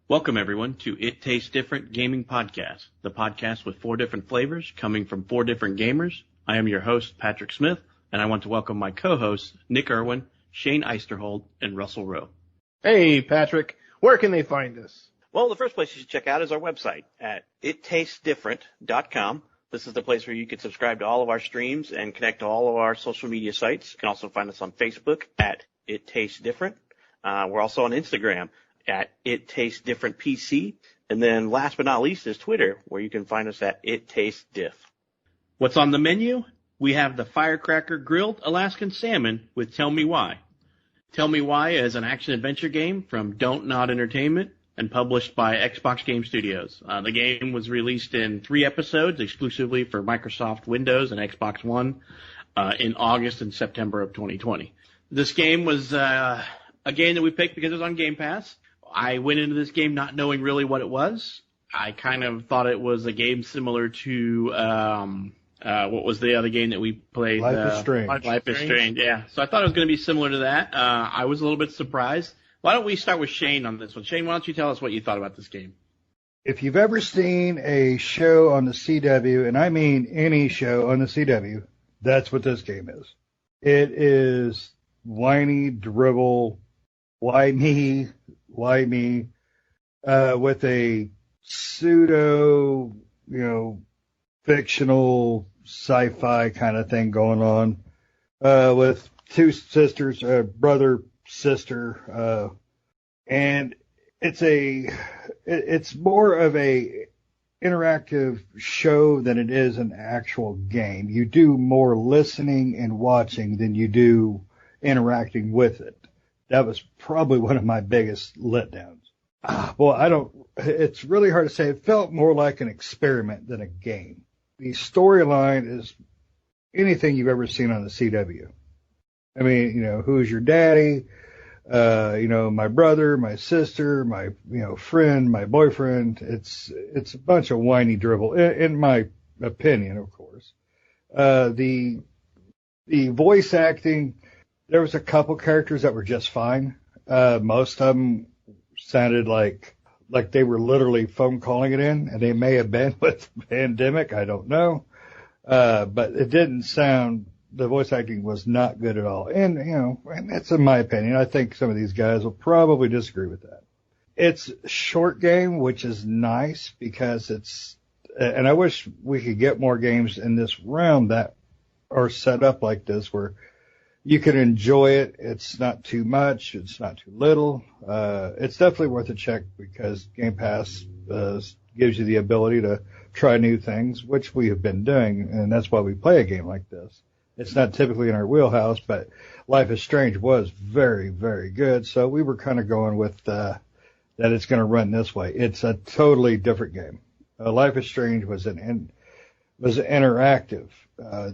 Welcome, everyone, to It Tastes Different Gaming Podcast, the podcast with 4 different flavors coming from 4 different gamers. I am your host, Patrick Smith, and I want to welcome my co-hosts, Nick Irwin, Shane Eisterhold, and Russell Rowe. Hey, Patrick. Where can they find us? Well, the first place you should check out is our website at ittastetesdifferent.com. This is the place where you can subscribe to all of our streams and connect to all of our social media sites. You can also find us on Facebook at It Tastes Different. We're also on Instagram at It Tastes Different PC. And then last but not least is Twitter, where you can find us at It Tastes Diff. What's on the menu? We have the Firecracker Grilled Alaskan Salmon with Tell Me Why. Tell Me Why is an action-adventure game from Dontnod Entertainment and published by Xbox Game Studios. The game was released in 3 episodes exclusively for Microsoft Windows and Xbox One in August and September of 2020. This game was a game that we picked because it was on Game Pass. I went into this game not knowing really what it was. I kind of thought it was a game similar to, what was the other game that we played? Life is Strange. Life is Strange, yeah. So I thought it was going to be similar to that. I was a little bit surprised. Why don't we start with Shane on this one? Shane, why don't you tell us what you thought about this game? If you've ever seen a show on the CW, and I mean any show on the CW, that's what this game is. It is whiny, dribble, why me, with a pseudo, fictional sci-fi kind of thing going on, with 2 sisters, brother, sister, and it's more of a interactive show than it is an actual game. You do more listening and watching than you do interacting with it. That was probably one of my biggest letdowns. It's really hard to say. It felt more like an experiment than a game. The storyline is anything you've ever seen on the CW. I mean, who's your daddy? My brother, my sister, my, friend, my boyfriend. It's a bunch of whiny dribble, in my opinion, of course. The voice acting, there was a couple characters that were just fine. Most of them sounded like they were literally phone calling it in, and they may have been with the pandemic. I don't know. But it didn't sound, the voice acting was not good at all. And, and that's in my opinion. I think some of these guys will probably disagree with that. It's a short game, which is nice because and I wish we could get more games in this realm that are set up like this where you can enjoy it. It's not too much. It's not too little. It's definitely worth a check because Game Pass gives you the ability to try new things, which we have been doing, and that's why we play a game like this. It's not typically in our wheelhouse, but Life is Strange was very, very good. So we were kind of going with that it's going to run this way. It's a totally different game. Life is Strange was interactive.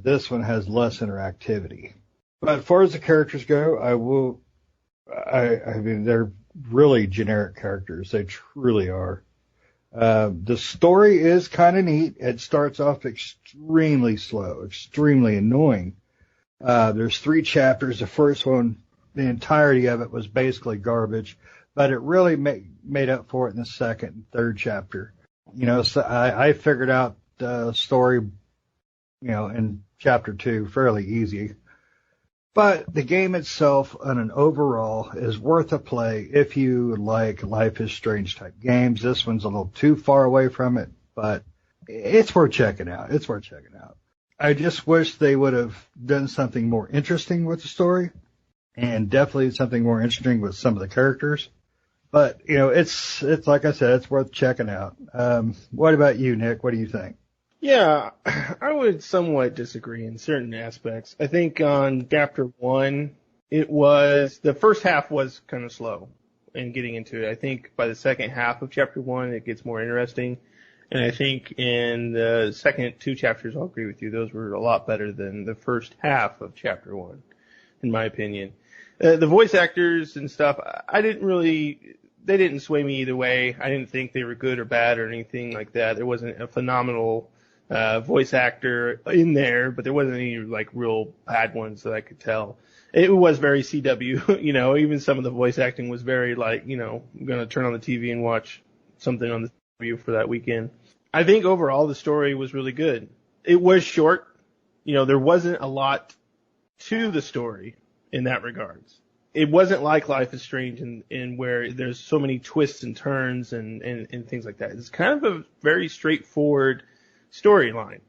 This one has less interactivity. But as far as the characters go, I mean, they're really generic characters. They truly are. The story is kind of neat. It starts off extremely slow, extremely annoying. There's 3 chapters. The first one, the entirety of it was basically garbage, but it really made up for it in the second and third chapter. So I figured out the story, in chapter 2 fairly easy. But the game itself, on an overall, is worth a play if you like Life is Strange type games. This one's a little too far away from it, but it's worth checking out. I just wish they would have done something more interesting with the story, and definitely something more interesting with some of the characters. But, it's like I said, it's worth checking out. What about you, Nick? What do you think? Yeah, I would somewhat disagree in certain aspects. I think on chapter 1, the first half was kind of slow in getting into it. I think by the second half of chapter 1, it gets more interesting. And I think in the second 2 chapters, I'll agree with you, those were a lot better than the first half of chapter 1, in my opinion. The voice actors and stuff, they didn't sway me either way. I didn't think they were good or bad or anything like that. There wasn't a phenomenal voice actor in there, but there wasn't any real bad ones that I could tell. It was very CW, even some of the voice acting was very like, I'm going to turn on the TV and watch something on the CW for that weekend. I think overall the story was really good. It was short. There wasn't a lot to the story in that regards. It wasn't like Life is Strange in where there's so many twists and turns and things like that. It's kind of a very straightforward storyline.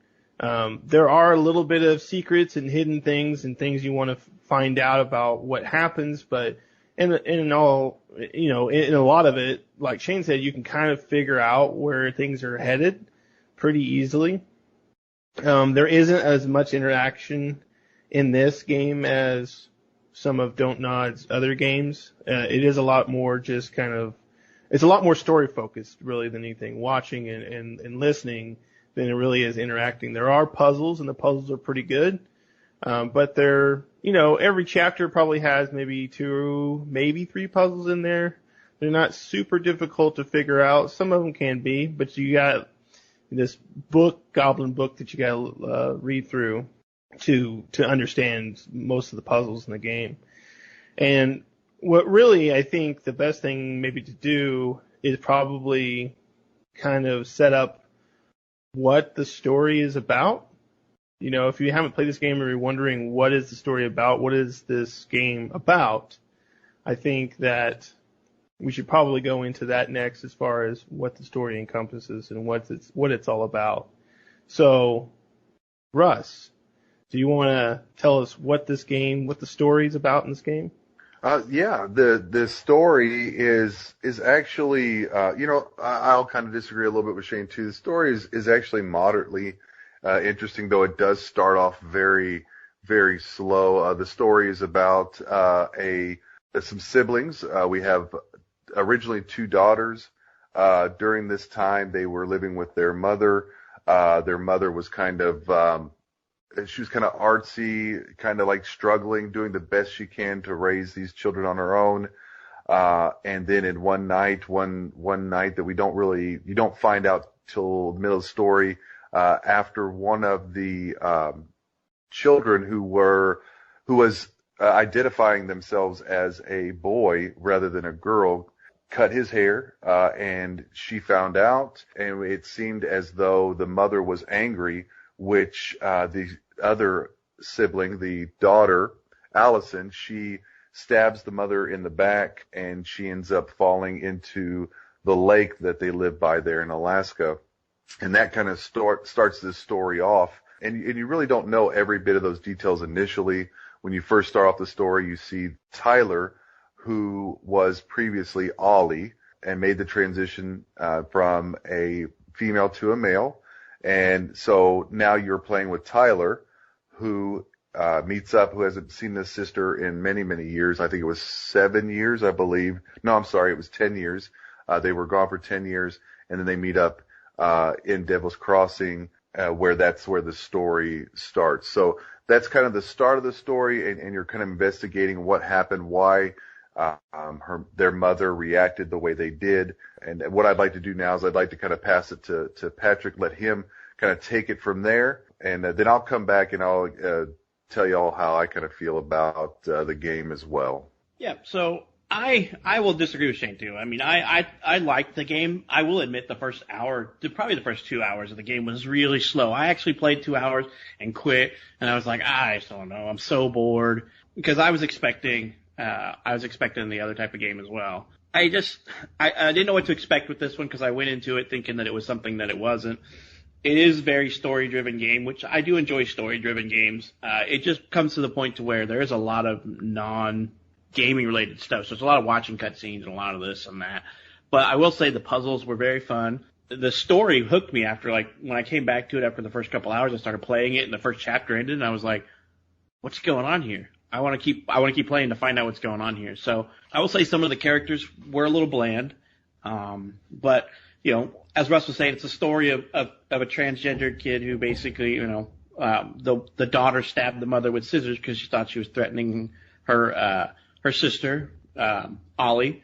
There are a little bit of secrets and hidden things and things you want to find out about what happens, but in a lot of it, like Shane said, you can kind of figure out where things are headed pretty easily. There isn't as much interaction in this game as some of Dontnod's other games. It is a lot more just it's a lot more story focused really than anything, watching and listening than it really is interacting. There are puzzles and the puzzles are pretty good. But they're, every chapter probably has maybe 2, maybe 3 puzzles in there. They're not super difficult to figure out. Some of them can be, but you got this goblin book that you gotta read through to understand most of the puzzles in the game. And what really I think the best thing maybe to do is probably kind of set up what the story is about. If you haven't played this game or you're wondering what is the story about, what is this game about, I think that we should probably go into that next as far as what the story encompasses and what it's all about. So, Russ, do you want to tell us what the story is about in this game? Yeah, the story is actually, I'll kind of disagree a little bit with Shane too. The story is actually moderately interesting, though it does start off very, very slow. The story is about some siblings. We have originally 2 daughters. During this time, they were living with their mother. Their mother was she was kind of artsy, kind of like struggling, doing the best she can to raise these children on her own. And then in one night that you don't find out till the middle of the story, after one of the children who was identifying themselves as a boy rather than a girl cut his hair, and she found out, and it seemed as though the mother was angry, which the other sibling, the daughter, Allison, she stabs the mother in the back, and she ends up falling into the lake that they live by there in Alaska. And that kind of starts this story off. And you really don't know every bit of those details initially. When you first start off the story, you see Tyler, who was previously Ollie and made the transition from a female to a male. And so now you're playing with Tyler, who who hasn't seen his sister in many, many years. I think it was 7 years, I believe. No, I'm sorry, it was 10 years. They were gone for 10 years, and then they meet up in Devil's Crossing, where the story starts. So that's kind of the start of the story, and you're kind of investigating what happened, why their mother reacted the way they did. And what I'd like to do now is I'd like to kind of pass it to Patrick, let him kind of take it from there, and then I'll come back and I'll tell you all how I kind of feel about the game as well. Yeah, so I will disagree with Shane too. I mean, I liked the game. I will admit the first hour, probably the first 2 hours of the game was really slow. I actually played 2 hours and quit, and I was like, I just don't know. I'm so bored, because I was expecting the other type of game as well. I didn't know what to expect with this one, because I went into it thinking that it was something that it wasn't. It is a very story-driven game, which I do enjoy story-driven games. It just comes to the point to where there is a lot of non-gaming related stuff. So there's a lot of watching cutscenes and a lot of this and that. But I will say the puzzles were very fun. The story hooked me after, when I came back to it after the first couple hours, I started playing it and the first chapter ended and I was like, what's going on here? I want to keep playing to find out what's going on here. So I will say some of the characters were a little bland. But, as Russ was saying, it's a story of a transgendered kid who basically, the daughter stabbed the mother with scissors because she thought she was threatening her sister, Ollie.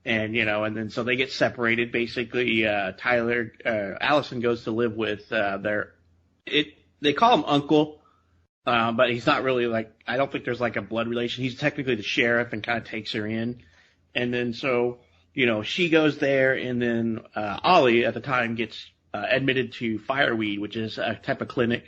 And, and then so they get separated. Basically, Allison goes to live with they call him uncle. but he's not really like, I don't think there's like a blood relation. He's technically the sheriff and kind of takes her in. And then so, she goes there, and then Ollie at the time gets admitted to Fireweed, which is a type of clinic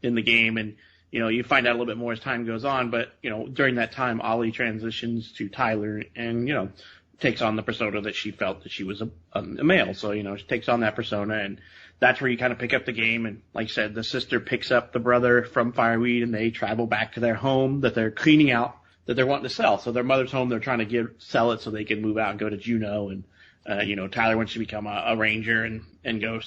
in the game. And, you find out a little bit more as time goes on. But, during that time, Ollie transitions to Tyler and, takes on the persona that she felt that she was a male. So, she takes on that persona, and that's where you kind of pick up the game. And like I said, the sister picks up the brother from Fireweed, and they travel back to their home that they're cleaning out, that they're wanting to sell. So their mother's home, they're trying to sell it so they can move out and go to Juneau. And, Tyler wants to become a ranger and go,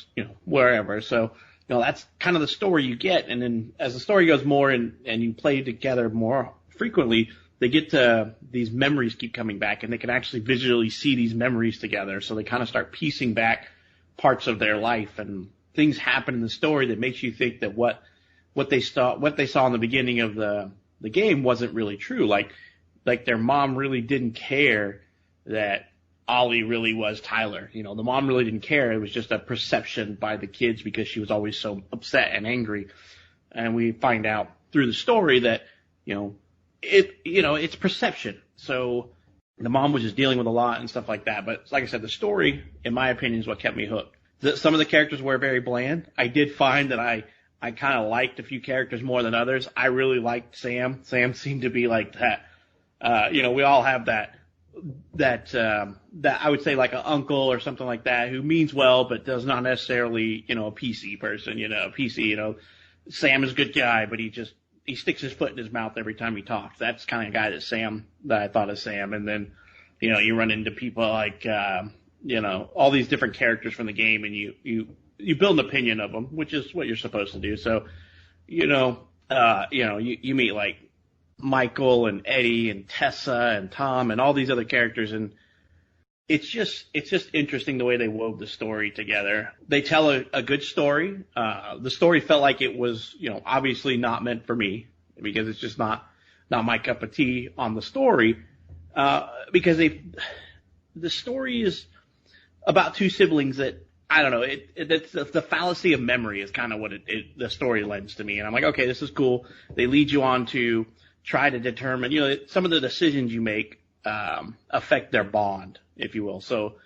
wherever. So, that's kind of the story you get. And then as the story goes more and you play together more frequently, they get to these memories keep coming back, and they can actually visually see these memories together. So they kind of start piecing back parts of their life, and things happen in the story that makes you think that what they saw in the beginning of the game wasn't really true. Like their mom really didn't care that Ollie really was Tyler. The mom really didn't care. It was just a perception by the kids because she was always so upset and angry. And we find out through the story that, it's perception. So the mom was just dealing with a lot and stuff like that. But like I said, the story, in my opinion, is what kept me hooked. Some of the characters were very bland. I did find that I kind of liked a few characters more than others. I really liked Sam. Sam seemed to be like that. We all have that I would say like an uncle or something like that who means well, but does not necessarily, a PC person, Sam is a good guy, but he sticks his foot in his mouth every time he talks. That's the kind of guy that I thought of Sam. And then, you run into people like, all these different characters from the game, and you build an opinion of them, which is what you're supposed to do. So, you meet like Michael and Eddie and Tessa and Tom and all these other characters, and it's just interesting the way they wove the story together. They tell a good story. The story felt like it was, obviously not meant for me because it's just not my cup of tea on the story. Because the story is about two siblings that, I don't know, it's the fallacy of memory is kind of what the story lends to me. And I'm like, okay, this is cool. They lead you on to try to determine, some of the decisions you make affect their bond, if you will. So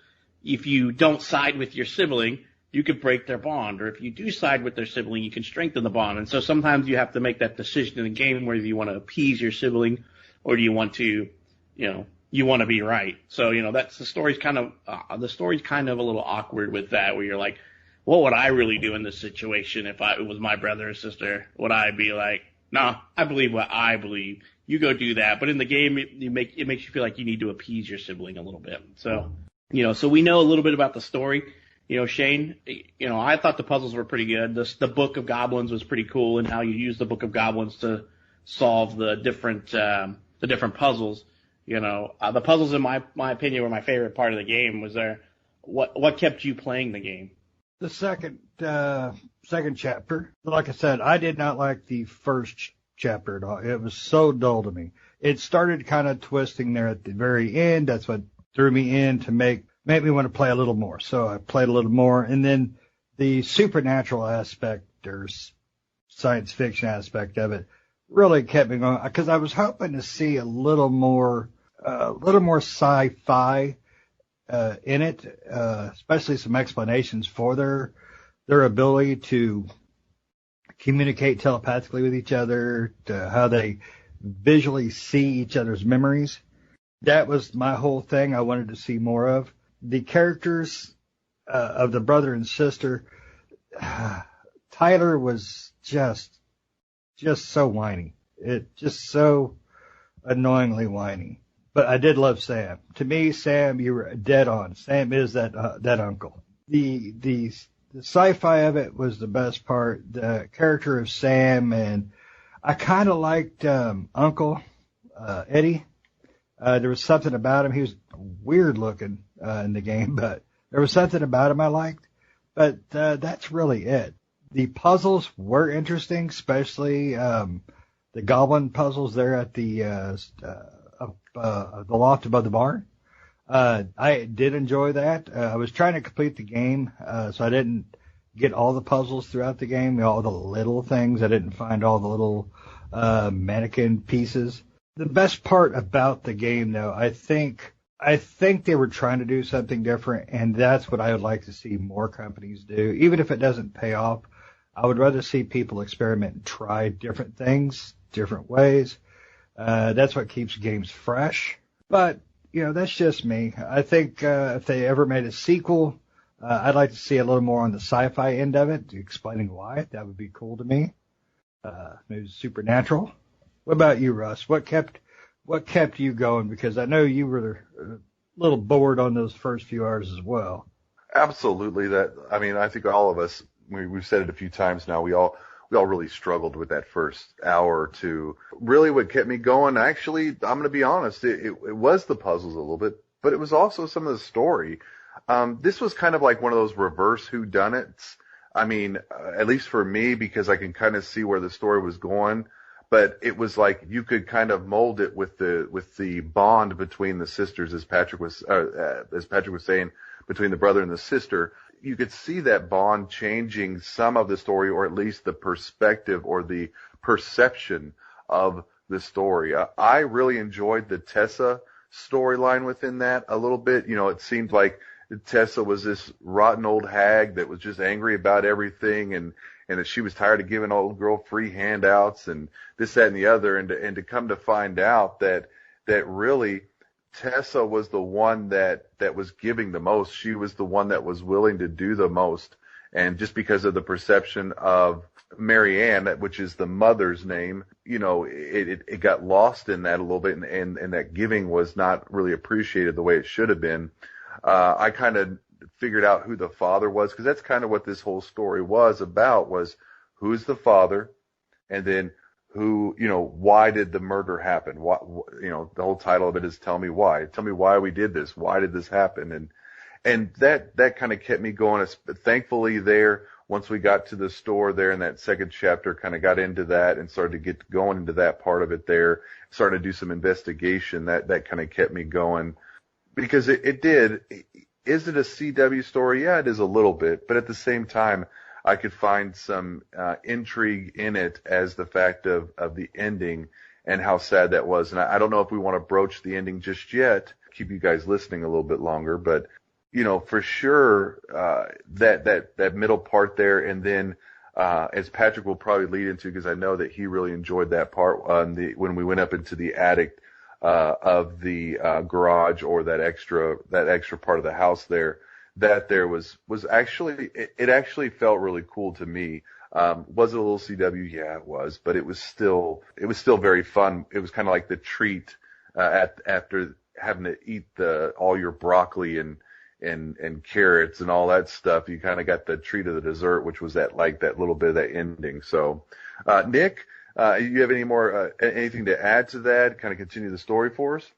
if you don't side with your sibling, you could break their bond. Or if you do side with their sibling, you can strengthen the bond. And so sometimes you have to make that decision in the game whether you want to appease your sibling or do you want to, you want to be right. So, that's the story's kind of a little awkward with that, where you're like, what would I really do in this situation if it was my brother or sister? Would I be like, no, I believe what I believe. You go do that. But in the game, it makes you feel like you need to appease your sibling a little bit. So, so we know a little bit about the story. Shane, I thought the puzzles were pretty good. The Book of Goblins was pretty cool, and how you use the Book of Goblins to solve the different puzzles. The puzzles, in my opinion, were my favorite part of the game. Was there what kept you playing the game? The second chapter. Like I said, I did not like the first chapter at all. It was so dull to me. It started kind of twisting there at the very end. That's what threw me in to make me want to play a little more. So I played a little more, and then the supernatural aspect or science fiction aspect of it really kept me going, because I was hoping to see a little more sci-fi in it, especially some explanations for their ability to communicate telepathically with each other, to how they visually see each other's memories. That was my whole thing I wanted to see more of. The characters of the brother and sister, Tyler was just so whiny. Just so annoyingly whiny. But I did love Sam. To me, Sam, you were dead on. Sam is that uncle. The sci-fi of it was the best part. The character of Sam, and I kind of liked Uncle Eddie. There was something about him. He was weird looking in the game, but there was something about him I liked. But that's really it. The puzzles were interesting, especially the goblin puzzles there at the loft above the barn. I did enjoy that. I was trying to complete the game, so I didn't get all the puzzles throughout the game, all the little things. I didn't find all the little mannequin pieces. The best part about the game, though, I think they were trying to do something different, and that's what I would like to see more companies do. Even if it doesn't pay off, I would rather see people experiment and try different things, different ways. That's what keeps games fresh. But, that's just me. I think if they ever made a sequel, I'd like to see a little more on the sci-fi end of it, explaining why. That would be cool to me. Maybe supernatural. What about you, Russ? What kept you going? Because I know you were a little bored on those first few hours as well. Absolutely. I think all of us, we've said it a few times now, we all really struggled with that first hour or two. Really what kept me going, actually, I'm going to be honest, it was the puzzles a little bit, but it was also some of the story. This was kind of like one of those reverse whodunits. At least for me, because I can kind of see where the story was going. But it was like you could kind of mold it with the bond between the sisters, as Patrick was saying, between the brother and the sister. You could see that bond changing some of the story, or at least the perspective or the perception of the story. I really enjoyed the Tessa storyline within that a little bit. It seemed like Tessa was this rotten old hag that was just angry about everything, and that she was tired of giving old girl free handouts and this, that, and the other, and to come to find out that really Tessa was the one that was giving the most. She was the one that was willing to do the most, and just because of the perception of Marianne, which is the mother's name, it got lost in that a little bit, and that giving was not really appreciated the way it should have been. I kind of figured out who the father was, because that's kind of what this whole story was about, was who's the father, and then why did the murder happen? The whole title of it is Tell Me Why. Tell me why we did this. Why did this happen? And that kind of kept me going. Thankfully once we got to the store there in that second chapter, kind of got into that and started to get going into that part of it there, started to do some investigation. That kind of kept me going, because it did. Is it a CW story? Yeah, it is a little bit, but at the same time, I could find some intrigue in it as the fact of the ending and how sad that was. And I don't know if we want to broach the ending just yet, keep you guys listening a little bit longer, but for sure, that middle part there, and then as Patrick will probably lead into, because I know that he really enjoyed that part when we went up into the attic of the garage, or that extra part of the house there, that there was actually, it actually felt really cool to me. Was it a little CW? Yeah, it was, but it was still very fun. It was kind of like the treat after having to eat all your broccoli and carrots and all that stuff. You kind of got the treat of the dessert, which was that little bit of that ending. So, Nick, you have anything to add to that? Kind of continue the story for us?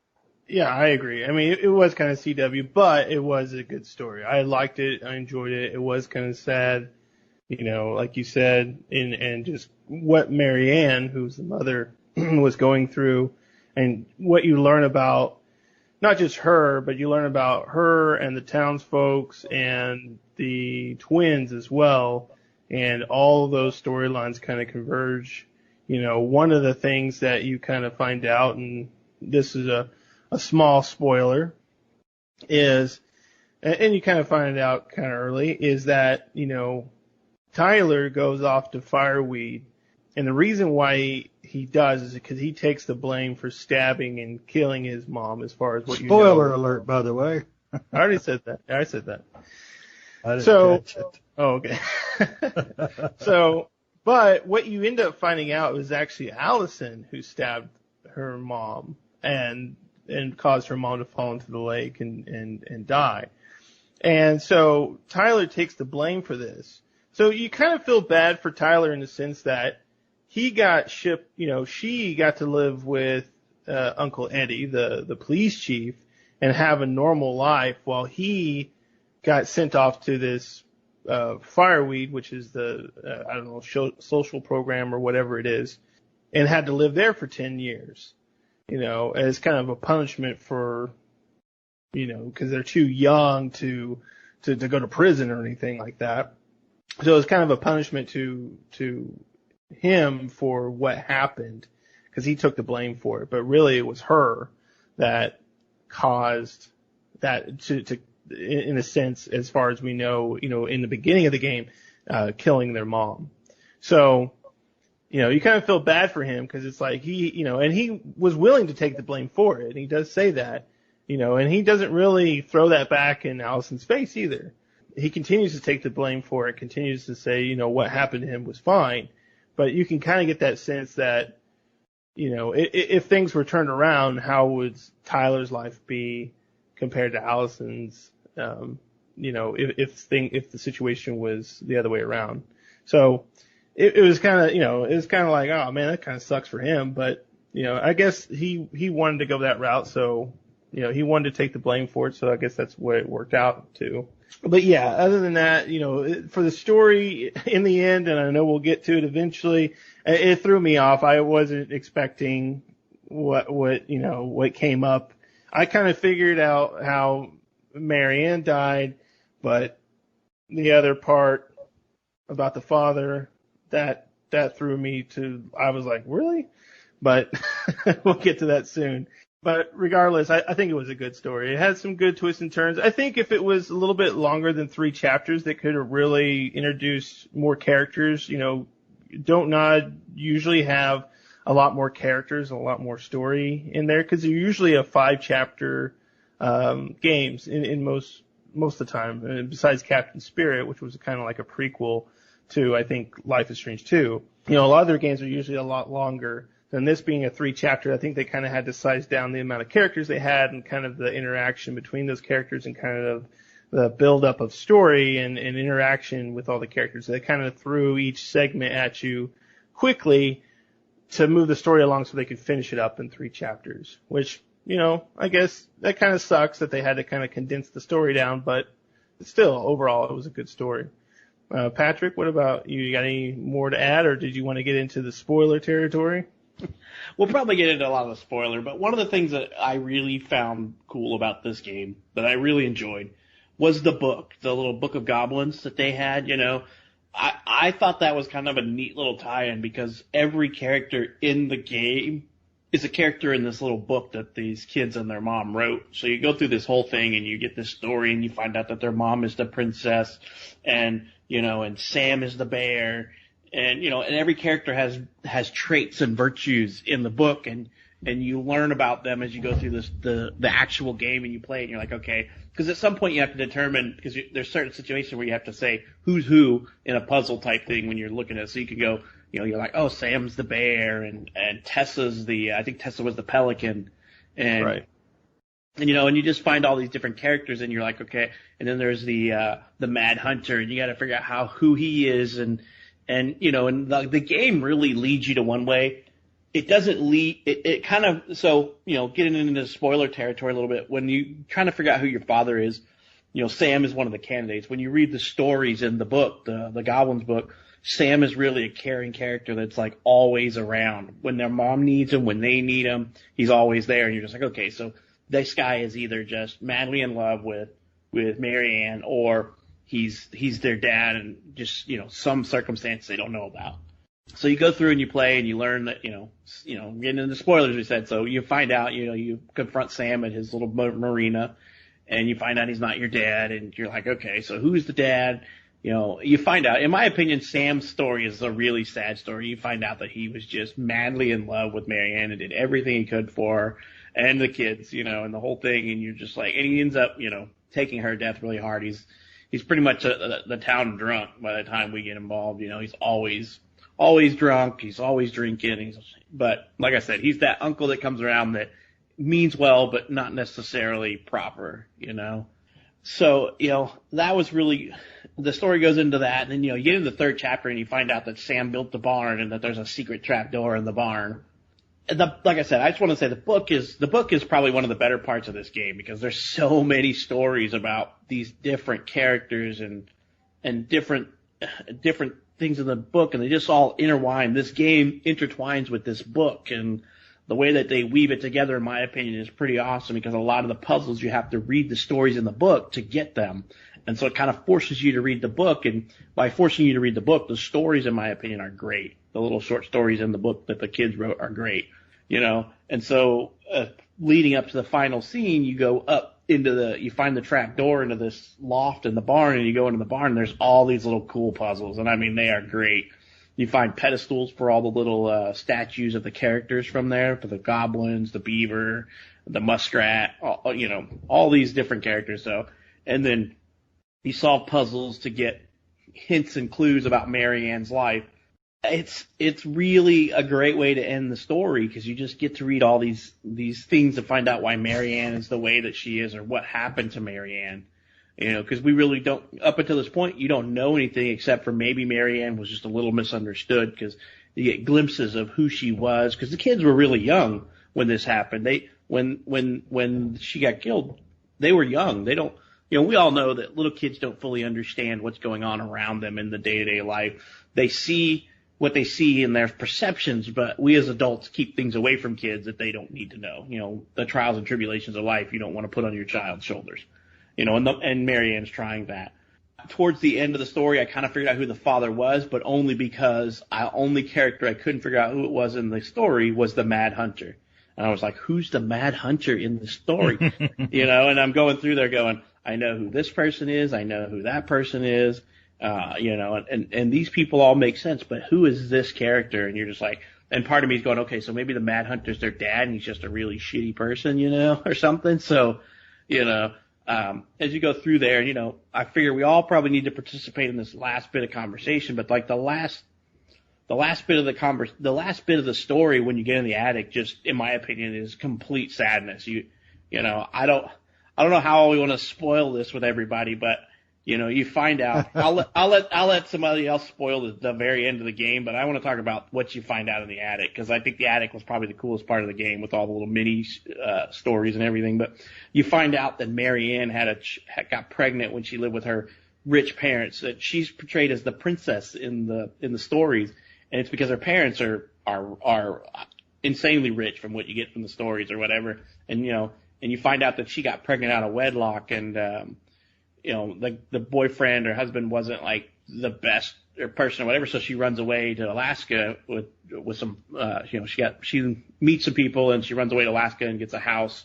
Yeah, I agree. It was kind of CW, but it was a good story. I liked it. I enjoyed it. It was kind of sad, like you said, and just what Marianne, who's the mother, was going through, and what you learn about not just her, but you learn about her and the townsfolks and the twins as well, and all of those storylines kind of converge. One of the things that you kind of find out, and this is a small spoiler, is, and you kind of find it out kind of early, is that, Tyler goes off to fireweed. And the reason why he does is because he takes the blame for stabbing and killing his mom, as far as what you know. Spoiler alert, by the way. I already said that. I didn't catch it. Oh, okay. But what you end up finding out was actually Allison who stabbed her mom and caused her mom to fall into the lake and die. And so Tyler takes the blame for this. So you kind of feel bad for Tyler in the sense that he got shipped, she got to live with Uncle Eddie, the police chief, and have a normal life, while he got sent off to this fireweed, which is the social program or whatever it is, and had to live there for 10 years. As kind of a punishment for, because they're too young to go to prison or anything like that. So it's kind of a punishment to him for what happened because he took the blame for it, but really it was her that caused that to in a sense, as far as we know, in the beginning of the game, killing their mom. So, you kind of feel bad for him because it's like and he was willing to take the blame for it. And he does say that, and he doesn't really throw that back in Allison's face either. He continues to take the blame for it, continues to say, what happened to him was fine. But you can kind of get that sense that, if things were turned around, how would Tyler's life be compared to Allison's, if the situation was the other way around. So it was kind of, like, oh man, that kind of sucks for him. But, I guess he wanted to go that route. So, he wanted to take the blame for it. So I guess that's what it worked out to. But yeah, other than that, for the story in the end, and I know we'll get to it eventually, it threw me off. I wasn't expecting what came up. I kind of figured out how Marianne died, but the other part about the father, that threw me to, I was like, really? But we'll get to that soon. But regardless, I think it was a good story. It had some good twists and turns. I think if it was a little bit longer than 3 chapters, they could have really introduced more characters. Dontnod usually have a lot more characters, a lot more story in there because they're usually a 5-chapter games in most of the time. And besides Captain Spirit, which was kind of like a prequel to, I think, Life is Strange 2. A lot of their games are usually a lot longer. And this being a 3-chapter, I think they kind of had to size down the amount of characters they had and kind of the interaction between those characters and kind of the build-up of story and interaction with all the characters. They kind of threw each segment at you quickly to move the story along so they could finish it up in 3 chapters, which, I guess that kind of sucks that they had to kind of condense the story down, but still, overall, it was a good story. Patrick, what about you? You got any more to add, or did you want to get into the spoiler territory? We'll probably get into a lot of the spoiler, but one of the things that I really found cool about this game that I really enjoyed was the book, the little book of goblins that they had. I thought that was kind of a neat little tie-in because every character in the game is a character in this little book that these kids and their mom wrote. So you go through this whole thing and you get this story and you find out that their mom is the princess and Sam is the bear. And, and every character has traits and virtues in the book and you learn about them as you go through the actual game and you play and you're like, okay, because at some point you have to determine, because there's certain situations where you have to say who's who in a puzzle type thing when you're looking at it. So you can go, you're like, oh, Sam's the bear and Tessa's I think Tessa was the pelican. And, right. And, and you just find all these different characters and you're like, okay. And then there's the Mad Hunter and you got to figure out who he is and the game really leads you to one way. It doesn't lead, it kind of, so, getting into spoiler territory a little bit, when you trying to figure out who your father is, Sam is one of the candidates. When you read the stories in the book, the Goblins book, Sam is really a caring character that's like always around. When their mom needs him, when they need him, he's always there. And you're just like, okay, so this guy is either just madly in love with Marianne or he's their dad and just, some circumstance they don't know about. So you go through and you play and you learn that, getting into the spoilers we said, so you find out, you confront Sam at his little marina and you find out he's not your dad and you're like, okay, so who's the dad? You find out, in my opinion, Sam's story is a really sad story. You find out that he was just madly in love with Marianne and did everything he could for her and the kids, and the whole thing. And you're just like, and he ends up, taking her death really hard. He's pretty much the town drunk by the time we get involved. He's always drunk. He's always drinking. But like I said, he's that uncle that comes around that means well, but not necessarily proper, So, that was really, the story goes into that. And then, you get into the 3rd chapter and you find out that Sam built the barn and that there's a secret trap door in the barn. Like I said, I just want to say the book is probably one of the better parts of this game because there's so many stories about these different characters and different things in the book, and they just all intertwine. This game intertwines with this book, and the way that they weave it together, in my opinion, is pretty awesome because a lot of the puzzles you have to read the stories in the book to get them. And so it kind of forces you to read the book. And by forcing you to read the book, the stories, in my opinion, are great. The little short stories in the book that the kids wrote are great, you know. And so leading up to the final scene, you go up you find the trap door into this loft in the barn, and you go into the barn, and there's all these little cool puzzles. And I mean, they are great. You find pedestals for all the little statues of the characters from there, for the goblins, the beaver, the muskrat, all these different characters. So, and then you solve puzzles to get hints and clues about Mary Ann's life. It's really a great way to end the story, because you just get to read all these things to find out why Mary Ann is the way that she is, or what happened to Mary Ann. You know, because we really don't, up until this point, you don't know anything except for maybe Mary Ann was just a little misunderstood, because you get glimpses of who she was, because the kids were really young when this happened. When she got killed, they were young. They don't, we all know that little kids don't fully understand what's going on around them in the day-to-day life. They see what they see in their perceptions, but we as adults keep things away from kids that they don't need to know. You know, the trials and tribulations of life you don't want to put on your child's shoulders. You know, and Mary Ann's trying that. Towards the end of the story, I kind of figured out who the father was, but only because only character I couldn't figure out who it was in the story was the Mad Hunter. And I was like, who's the Mad Hunter in the story? And I'm going through there going, I know who this person is. I know who that person is. And these people all make sense, but who is this character? And you're just like, and part of me is going, okay, so maybe the Mad Hunter's their dad and he's just a really shitty person, or something. So, as you go through there, I figure we all probably need to participate in this last bit of conversation, but like the last bit of the story when you get in the attic, just in my opinion, is complete sadness. I don't know how we want to spoil this with everybody, but you find out. I'll let somebody else spoil the very end of the game, but I want to talk about what you find out in the attic, because I think the attic was probably the coolest part of the game with all the little mini stories and everything. But you find out that Mary Ann got pregnant when she lived with her rich parents. That she's portrayed as the princess in the stories, and it's because her parents are insanely rich from what you get from the stories or whatever. And you find out that she got pregnant out of wedlock, and the boyfriend or husband wasn't like the best person or whatever, so she runs away to Alaska with some, she meets some people and she runs away to Alaska and gets a house,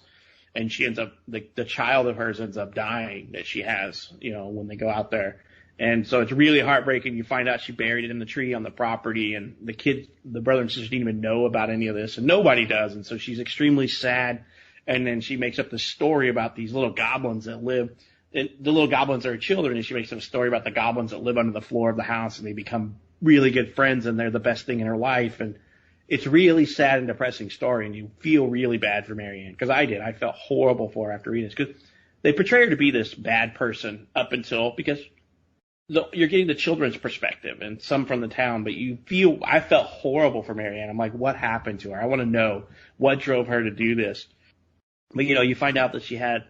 and she ends up, the child of hers ends up dying that she has, when they go out there. And so it's really heartbreaking. You find out she buried it in the tree on the property, and the brother and sister didn't even know about any of this, and nobody does. And so she's extremely sad. And then she makes up this story about these little goblins that live. And the little goblins are her children, and she makes up a story about the goblins that live under the floor of the house, and they become really good friends, and they're the best thing in her life. And it's really sad and depressing story, and you feel really bad for Mary Ann, because I did. I felt horrible for her after reading this, because they portray her to be this bad person because you're getting the children's perspective and some from the town, but I felt horrible for Mary Ann. I'm like, what happened to her? I want to know what drove her to do this. But, you find out that she had,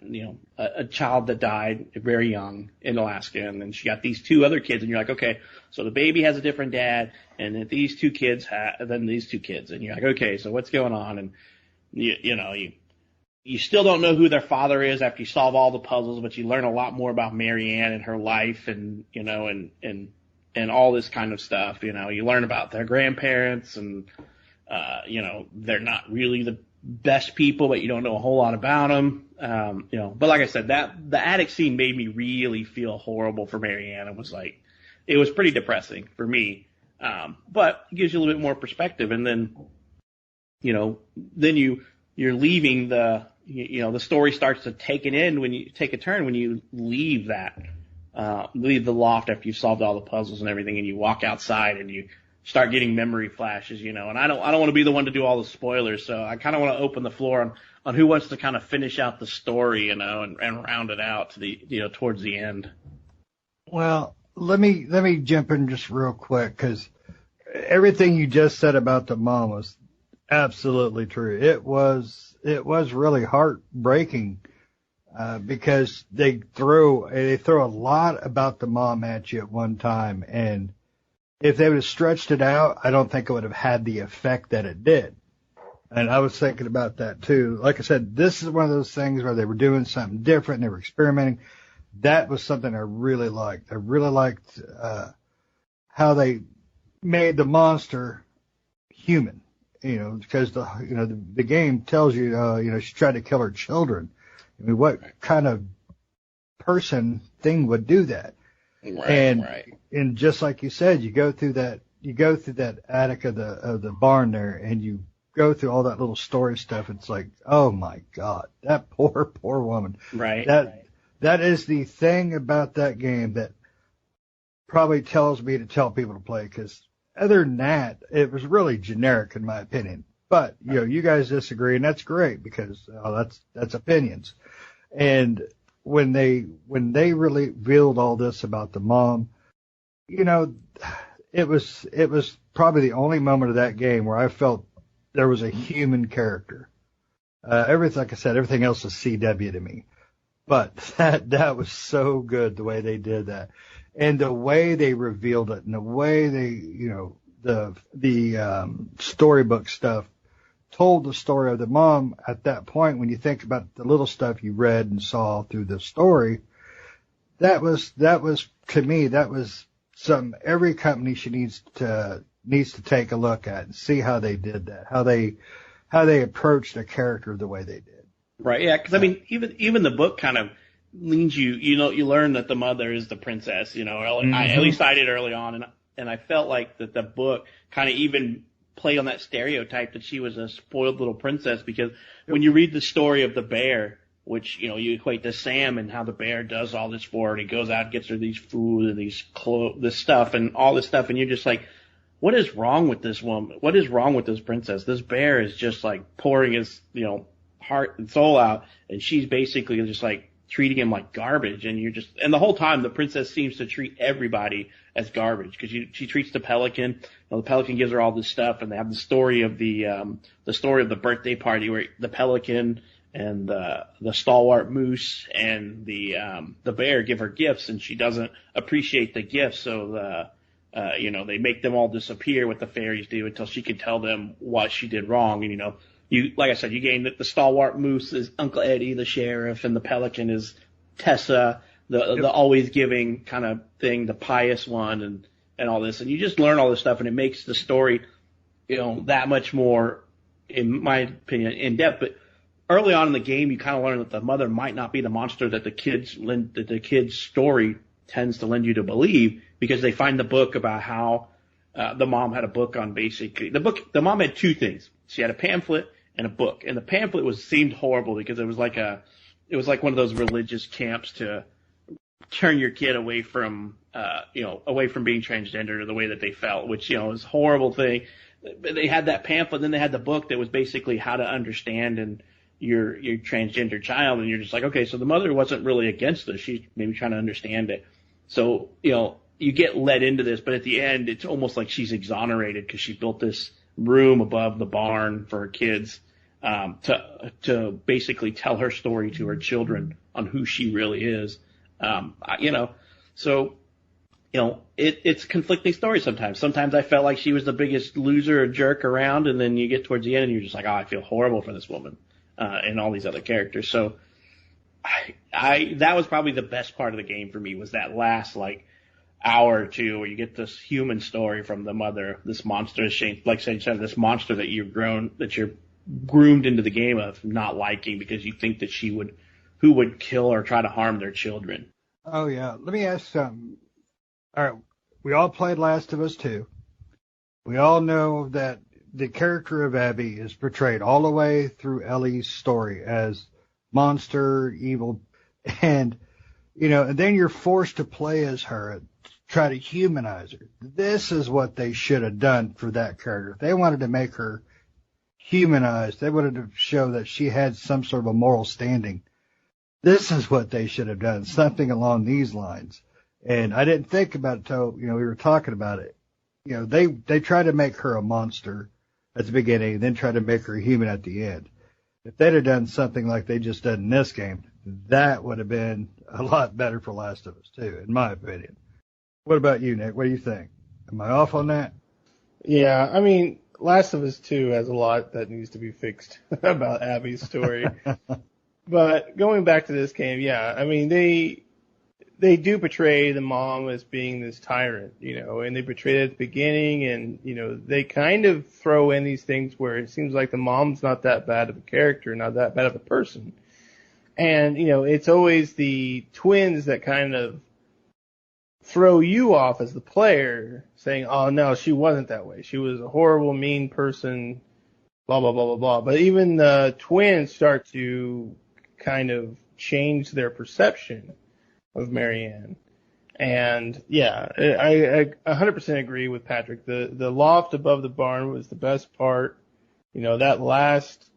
a child that died very young in Alaska, and then she got these two other kids, and you're like, okay, so the baby has a different dad, and then these two kids, and you're like, okay, so what's going on? And, you still don't know who their father is after you solve all the puzzles, but you learn a lot more about Mary Ann and her life, and, and all this kind of stuff. You learn about their grandparents, and, they're not really the best people, but you don't know a whole lot about them. But like I said, the attic scene made me really feel horrible for Mary Ann. It was pretty depressing for me. But it gives you a little bit more perspective. And then, you're leaving the story starts to take an end when you take a turn, when you leave leave the loft after you've solved all the puzzles and everything, and you walk outside and you start getting memory flashes, and I don't want to be the one to do all the spoilers, so I kind of want to open the floor on who wants to kind of finish out the story, and round it out to the, towards the end. Well, let me jump in just real quick, because everything you just said about the mom was absolutely true. It was really heartbreaking, because they throw a lot about the mom at you at one time, and if they would have stretched it out, I don't think it would have had the effect that it did. And I was thinking about that too. Like I said, this is one of those things where they were doing something different. They were experimenting. that was something I really liked. I really liked how they made the monster human. Because the game tells you, she tried to kill her children. I mean, what kind of thing would do that? And just like you said, you go through that attic of the barn there, and you go through all that little story stuff. It's like, oh my God, that poor woman. Right. That is the thing about that game that probably tells me to tell people to play, because other than that, it was really generic in my opinion. But you guys disagree, and that's great, because that's opinions. And when they really revealed all this about the mom, it was probably the only moment of that game where I felt there was a human character. Everything, like I said, everything else is CW to me. But that was so good, the way they did that. And the way they revealed it, and the way they, the storybook stuff told the story of the mom at that point. When you think about the little stuff you read and saw through the story, that was to me, that was something every company needs to take a look at and see how they did that, how they approached a character the way they did. Right. Yeah. Because I mean, even the book kind of leans you learn that the mother is the princess. At least I did early on, and I felt like that the book kind of even played on that stereotype that she was a spoiled little princess, because when you read the story of the bear, which, you equate to Sam, and how the bear does all this for her, and he goes out and gets her these food and these clothes, this stuff and all this stuff, and you're just like, what is wrong with this woman? What is wrong with this princess? This bear is just like pouring his, heart and soul out, and she's basically just like treating him like garbage. And and the whole time the princess seems to treat everybody as garbage, because she treats the pelican. The pelican gives her all this stuff, and they have the story of the birthday party where the pelican and the stalwart moose and the bear give her gifts, and she doesn't appreciate the gifts. So they make them all disappear, what the fairies do, until she can tell them what she did wrong. And like I said, you gain that the stalwart moose is Uncle Eddie, the sheriff, and the pelican is Tessa, the always giving kind of thing, the pious one, and all this. And you just learn all this stuff, and it makes the story, that much more, in my opinion, in depth. But early on in the game, you kind of learn that the mother might not be the monster that the kid's story tends to lend you to believe, because they find the book about how the mom had a book on basically the mom had two things. She had a pamphlet and a book, and the pamphlet seemed horrible, because it was like one of those religious camps to turn your kid away from being transgender, or the way that they felt, which is a horrible thing. They had that pamphlet, then they had the book that was basically how to understand and your transgender child, and you're just like, okay, so the mother wasn't really against this. She's maybe trying to understand it. So, you get led into this, but at the end, it's almost like she's exonerated, because she built this room above the barn for her kids, to basically tell her story to her children on who she really is. It's conflicting stories sometimes. Sometimes I felt like she was the biggest loser or jerk around, and then you get towards the end and you're just like, oh, I feel horrible for this woman, and all these other characters. So that was probably the best part of the game for me, was that last hour or two where you get this human story from the mother, this monster, this monster that you're groomed into the game of not liking, because you think that who would kill or try to harm their children. Oh yeah. Let me ask something. All right. We all played Last of Us 2. We all know that the character of Abby is portrayed all the way through Ellie's story as monster, evil, and then you're forced to play as her, try to humanize her. This is what they should have done for that character. If they wanted to make her humanized, they wanted to show that she had some sort of a moral standing. This is what they should have done, something along these lines. And I didn't think about it until, we were talking about it. They tried to make her a monster at the beginning, and then tried to make her human at the end. If they'd have done something like they just did in this game, that would have been a lot better for Last of Us 2, in my opinion. What about you, Nick? What do you think? Am I off on that? Yeah, I mean, Last of Us 2 has a lot that needs to be fixed about Abby's story. But going back to this game, yeah, I mean, they do portray the mom as being this tyrant, and they portray it at the beginning, and, they kind of throw in these things where it seems like the mom's not that bad of a character, not that bad of a person. And, it's always the twins that kind of throw you off as the player, saying, oh, no, she wasn't that way. She was a horrible, mean person, blah, blah, blah, blah, blah. But even the twins start to kind of change their perception of Marianne. And, yeah, I 100% agree with Patrick. The loft above the barn was the best part. That last,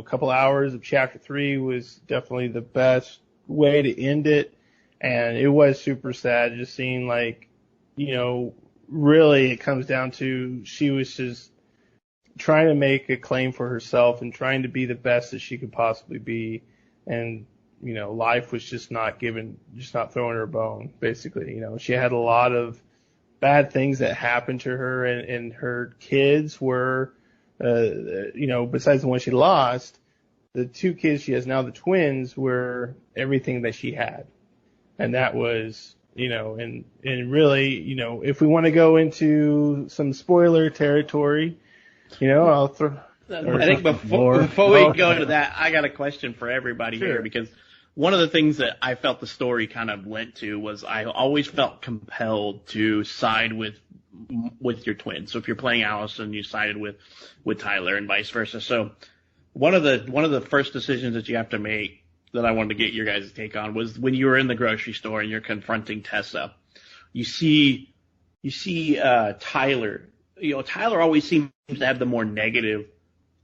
couple hours of chapter 3 was definitely the best way to end it. And it was super sad just seeing really it comes down to she was just trying to make a claim for herself and trying to be the best that she could possibly be. And, life was just not throwing her a bone, basically. She had a lot of bad things that happened to her, and her kids were, besides the one she lost, the 2 kids she has now, the twins, were everything that she had. And that was, and really, if we want to go into some spoiler territory, I'll throw. I think before we go into that, I got a question for everybody here, because one of the things that I felt the story kind of lent to was I always felt compelled to side with your twins. So if you're playing Allison, you sided with Tyler and vice versa. So one of the first decisions that you have to make that I wanted to get your guys' take on was when you were in the grocery store and you're confronting Tessa. You see Tyler. Tyler always seems to have the more negative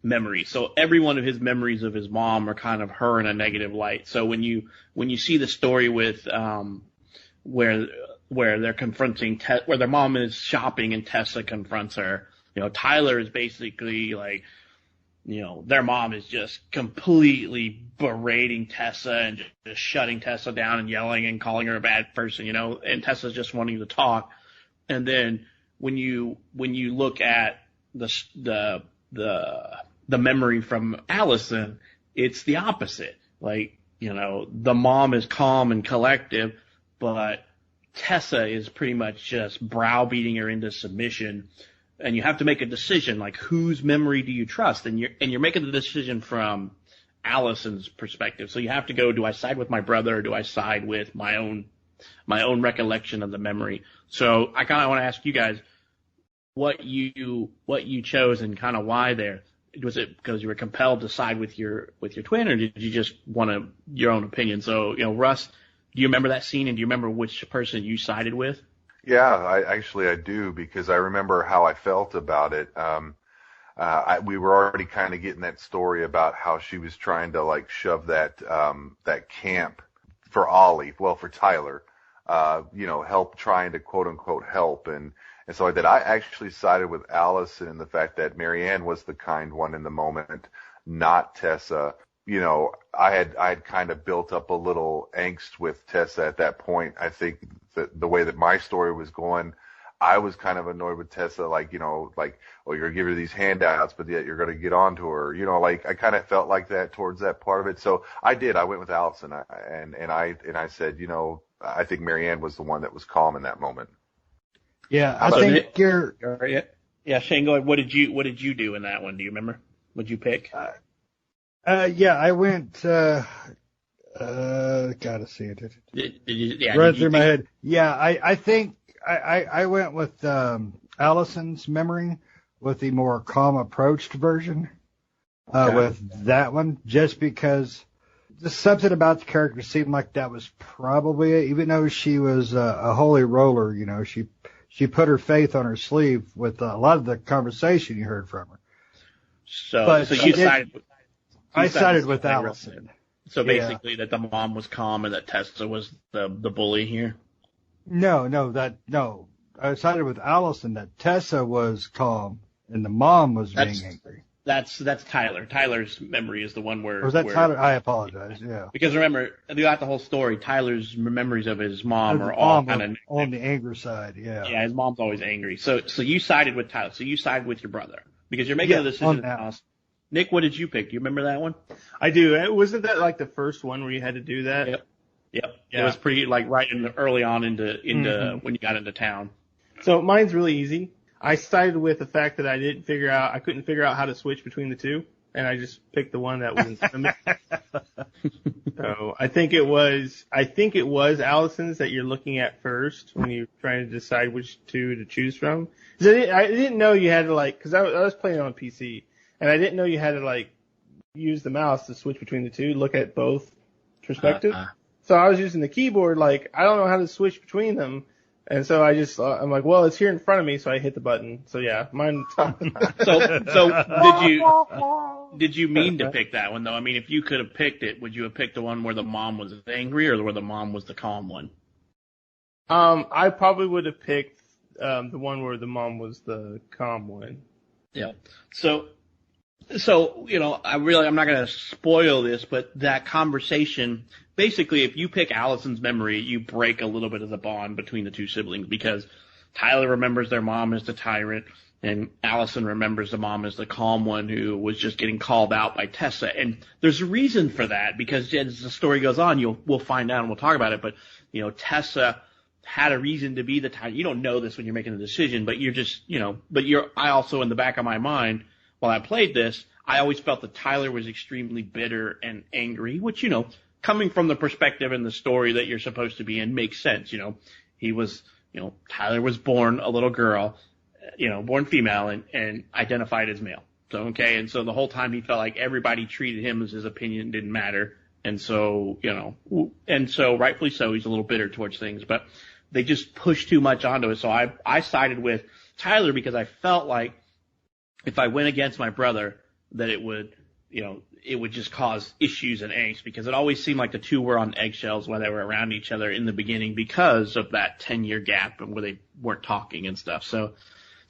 memories. So every one of his memories of his mom are kind of her in a negative light. So when you see the story with where they're confronting where their mom is shopping and Tessa confronts her, Tyler is basically like, their mom is just completely berating Tessa and just shutting Tessa down and yelling and calling her a bad person, and Tessa's just wanting to talk. And then when you look at the memory from Allison, it's the opposite. Like, the mom is calm and collective, but Tessa is pretty much just browbeating her into submission. And you have to make a decision, like, whose memory do you trust? And you're making the decision from Allison's perspective. So you have to go, do I side with my brother or do I side with my own recollection of the memory? So I kind of want to ask you guys what you chose and kind of why there. Was it because you were compelled to side with your twin, or did you just want your own opinion? So, Russ, do you remember that scene, and do you remember which person you sided with? Yeah, I do, because I remember how I felt about it. We were already kind of getting that story about how she was trying to shove that camp for Ollie, for Tyler, help, trying to quote unquote help, and so like that. I actually sided with Allison in the fact that Marianne was the kind one in the moment, not Tessa. I had kind of built up a little angst with Tessa at that point. I think that the way that my story was going, I was kind of annoyed with Tessa, oh, you're going to give her these handouts, but yet you're going to get on to her. I kind of felt like that towards that part of it. So I went with Allison, and I said, I think Marianne was the one that was calm in that moment. Yeah, I think you're. Yeah, Shane, go ahead. What did you do in that one? Do you remember? What'd you pick? Yeah, I went. Gotta see it. Right through my head. Yeah, I think I went with Allison's memory, with the more calm approached version. With that one, just because just something about the character seemed like that was probably it. Even though she was a holy roller, she put her faith on her sleeve with a lot of the conversation you heard from her. So you sided with. I sided with Allison. So basically, that the mom was calm and that Tessa was the bully here. No. I sided with Allison that Tessa was calm and the mom was being angry. That's Tyler. Tyler's memory is the one where. Was that Tyler? I apologize. Yeah. Because remember, throughout the whole story, Tyler's memories of his mom are all kind of on the angry side. Yeah. Yeah, his mom's always angry. So you sided with Tyler. So you sided with your brother because you're making a decision. Nick, what did you pick? Do you remember that one? I do. Wasn't that like the first one where you had to do that? Yep. Yep. Yeah. It was pretty like right early on into when you got into town. So mine's really easy. I sided with the fact that I couldn't figure out how to switch between the two, and I just picked the one that was in front of me. So I think it was Allison's that you're looking at first when you're trying to decide which two to choose from. 'Cause I didn't know you had to cause I was playing on PC, and I didn't know you had to use the mouse to switch between the two, look at both perspectives. So I was using the keyboard, I don't know how to switch between them. And so I'm like, well, it's here in front of me, so I hit the button. So yeah, mine. So did you mean to pick that one though? I mean, if you could have picked it, would you have picked the one where the mom was angry or where the mom was the calm one? I probably would have picked the one where the mom was the calm one. Yeah. So I'm not going to spoil this, but that conversation. Basically, if you pick Allison's memory, you break a little bit of the bond between the two siblings because Tyler remembers their mom as the tyrant and Allison remembers the mom as the calm one who was just getting called out by Tessa. And there's a reason for that because as the story goes on, we'll find out and we'll talk about it. But, Tessa had a reason to be the tyrant. You don't know this when you're making the decision, but I also in the back of my mind, while I played this, I always felt that Tyler was extremely bitter and angry, which, coming from the perspective and the story that you're supposed to be in makes sense. He was, Tyler was born a little girl, born female and identified as male. So, okay. And so the whole time he felt like everybody treated him as his opinion didn't matter. And so, rightfully so, he's a little bitter towards things, but they just pushed too much onto it. So I sided with Tyler because I felt like if I went against my brother that it would just cause issues and angst because it always seemed like the two were on eggshells when they were around each other in the beginning because of that 10-year gap and where they weren't talking and stuff. So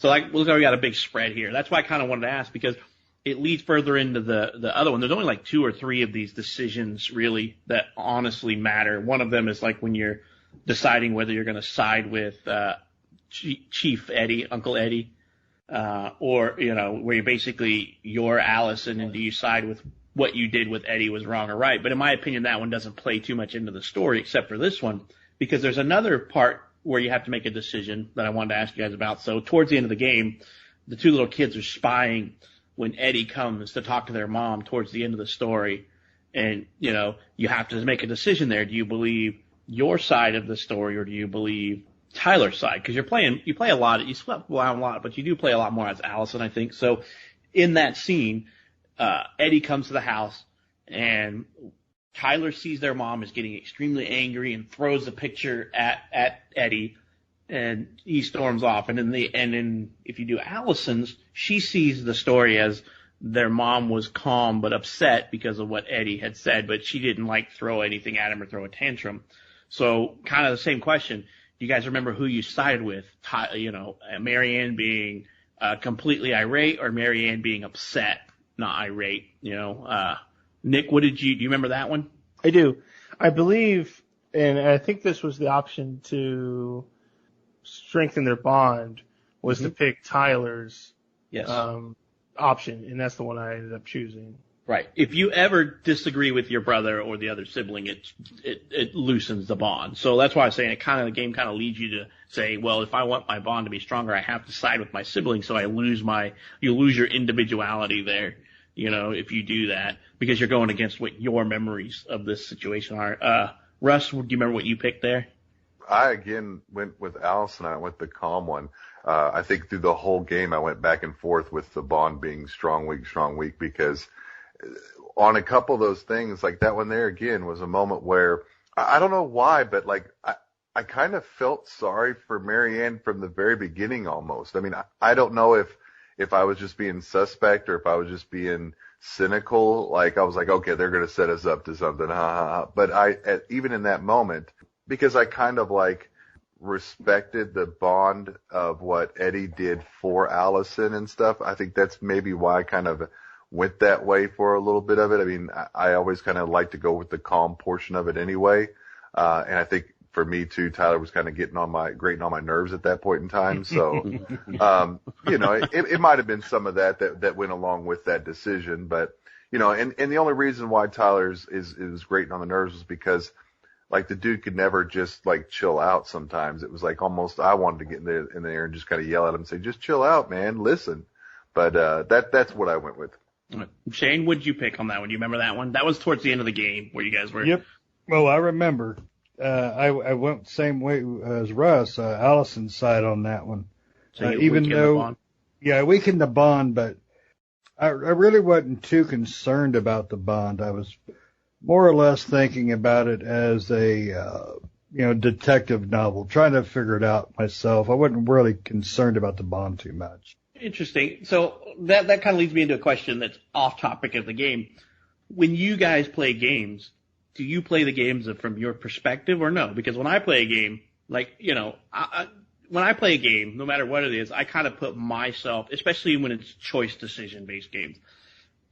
look how we got a big spread here. That's why I kind of wanted to ask because it leads further into the other one. There's only 2 or 3 of these decisions really that honestly matter. One of them is when you're deciding whether you're going to side with Chief Eddie, Uncle Eddie, or where you're Allison and do you side with what you did with Eddie was wrong or right. But in my opinion, that one doesn't play too much into the story except for this one because there's another part where you have to make a decision that I wanted to ask you guys about. So towards the end of the game, the 2 little kids are spying when Eddie comes to talk to their mom towards the end of the story. And, you have to make a decision there. Do you believe your side of the story or do you believe Tyler's side? Because you play a lot, you swap around a lot, but you do play a lot more as Allison, I think. So in that scene, Eddie comes to the house and Tyler sees their mom is getting extremely angry and throws the picture at Eddie and he storms off. And if you do Allison's, she sees the story as their mom was calm but upset because of what Eddie had said, but she didn't throw anything at him or throw a tantrum. So kind of the same question. Do you guys remember who you sided with? Marianne being completely irate or Marianne being upset, not irate? Nick, do you remember that one? I do. I believe, and I think this was the option to strengthen their bond, was to pick Tyler's option, and that's the one I ended up choosing. Right. If you ever disagree with your brother or the other sibling, it loosens the bond. So that's why I'm saying the game kind of leads you to say, well, if I want my bond to be stronger, I have to side with my sibling. So you lose your individuality there, if you do that because you're going against what your memories of this situation are. Russ, do you remember what you picked there? I again went with Allison. I went the calm one. I think through the whole game, I went back and forth with the bond being strong, weak because on a couple of those things, that one there again was a moment where I don't know why, but I kind of felt sorry for Marianne from the very beginning almost. I mean, I don't know if I was just being suspect or if I was just being cynical. I was okay, they're going to set us up to something. But even in that moment, because I kind of respected the bond of what Eddie did for Allison and stuff. I think that's maybe why I kind of went that way for a little bit of it. I mean, I always kind of like to go with the calm portion of it anyway. And I think for me too, Tyler was kind of grating on my nerves at that point in time. So, it might have been some of that went along with that decision. But, and the only reason why Tyler's is grating on the nerves was because like the dude could never just like chill out sometimes. It was like almost I wanted to get in there and just kind of yell at him and say, just chill out, man, listen. But that's what I went with. Shane, what'd you pick on that one? Do you remember that one? That was towards the end of the game where you guys were. Yep. Well, I remember. I went the same way as Russ, Allison's side on that one. So even though, yeah, I weakened the bond, but I really wasn't too concerned about the bond. I was more or less thinking about it as a, detective novel, trying to figure it out myself. I wasn't really concerned about the bond too much. Interesting. So that kind of leads me into a question that's off topic of the game. When you guys play games, do you play the games from your perspective or no? Because when I play a game, like, when I play a game, no matter what it is, I kind of put myself, especially when it's choice decision based games,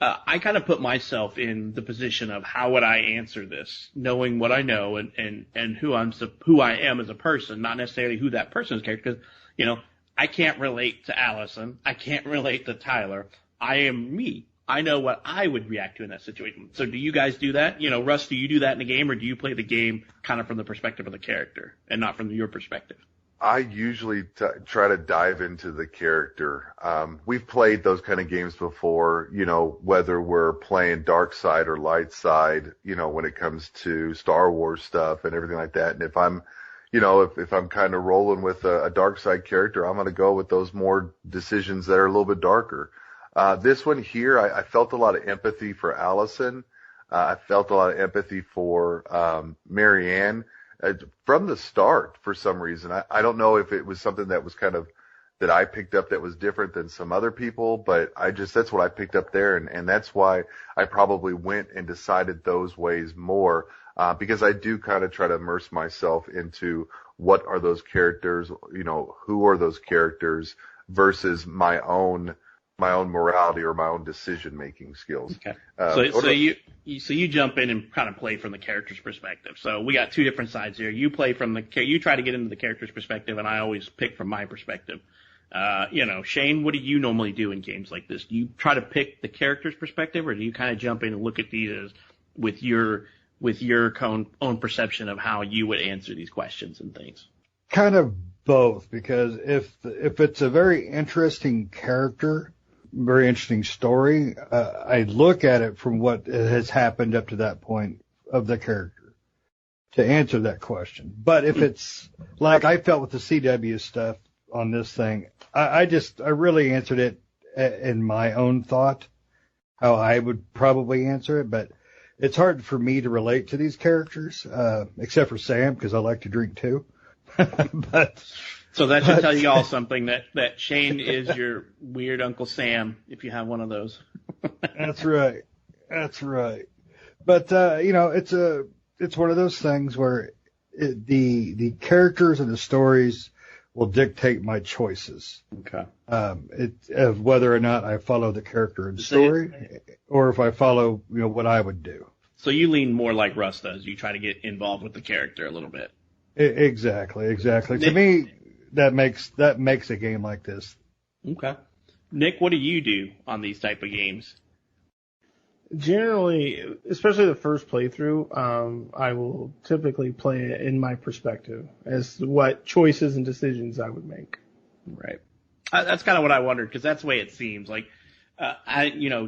I kind of put myself in the position of how would I answer this, knowing what I know and who I am as a person, not necessarily who that person's character. Because, I can't relate to Allison. I can't relate to Tyler. I am me. I know what I would react to in that situation. So do you guys do that? Russ, do you do that in a game, or do you play the game kind of from the perspective of the character and not from your perspective? I usually try to dive into the character. We've played those kind of games before, whether we're playing dark side or light side, when it comes to Star Wars stuff and everything like that. And if I'm if I'm kind of rolling with a dark side character, I'm going to go with those more decisions that are a little bit darker. This one here, I felt a lot of empathy for Allison. I felt a lot of empathy for Marianne from the start for some reason. I don't know if it was something that was kind of that I picked up that was different than some other people, but that's what I picked up there. And that's why I probably went and decided those ways more. Because I do kind of try to immerse myself into what are those characters, who are those characters versus my own morality or my own decision making skills. Okay. So you jump in and kind of play from the character's perspective. So we got two different sides here. You play you try to get into the character's perspective, and I always pick from my perspective. Shane, what do you normally do in games like this? Do you try to pick the character's perspective, or do you kind of jump in and look at these as with your own perception of how you would answer these questions and things? Kind of both, because if it's a very interesting character, very interesting story, I look at it from what has happened up to that point of the character to answer that question. But if it's like I felt with the CW stuff on this thing, I really answered it in my own thought, how I would probably answer it, but it's hard for me to relate to these characters, except for Sam, because I like to drink too. So that should tell you all something, that Shane is your weird Uncle Sam, if you have one of those. That's right. But, it's one of those things where the characters and the stories will dictate my choices. Okay. Of whether or not I follow the character and story, or if I follow, what I would do. So you lean more like Russ does. You try to get involved with the character a little bit. Exactly. To me, that makes a game like this. Okay. Nick, what do you do on these type of games? Generally, especially the first playthrough, I will typically play it in my perspective as to what choices and decisions I would make. Right. That's kind of what I wondered, because that's the way it seems. Like,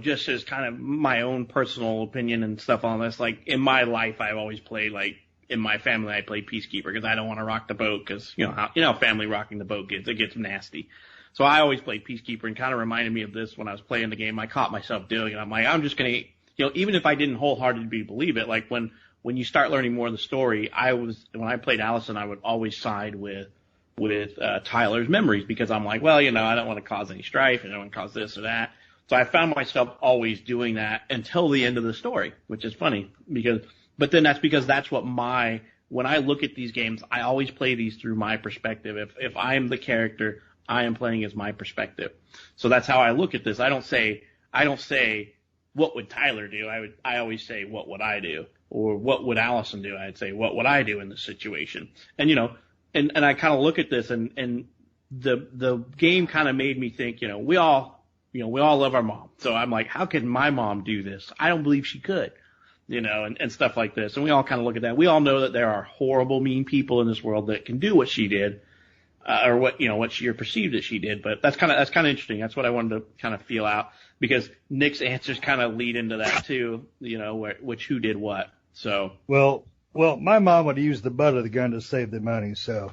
just as kind of my own personal opinion and stuff on this, like in my life, I've always played, like in my family, I play Peacekeeper because I don't want to rock the boat, because how family rocking the boat gets nasty. So I always played Peacekeeper, and kind of reminded me of this when I was playing the game. I caught myself doing it. I'm like, I'm just going to, even if I didn't wholeheartedly believe it, like when you start learning more of the story, when I played Allison, I would always side with Tyler's memories, because I'm like, well, I don't want to cause any strife, I don't want to cause this or that. So I found myself always doing that until the end of the story, which is funny but then that's because that's what when I look at these games, I always play these through my perspective. If I am the character, I am playing as my perspective. So that's how I look at this. I don't say, what would Tyler do? I always say, what would I do? Or what would Allison do? I'd say, what would I do in this situation? And, and I kind of look at this, and the game kind of made me think, we all love our mom. So I'm like, how can my mom do this? I don't believe she could. and stuff like this. And we all kind of look at that. We all know that there are horrible, mean people in this world that can do what she did, or what she perceived that she did. But that's kind of interesting. That's what I wanted to kind of feel out, because Nick's answers kind of lead into that too, which who did what. So. Well, my mom would have used the butt of the gun to save the money, so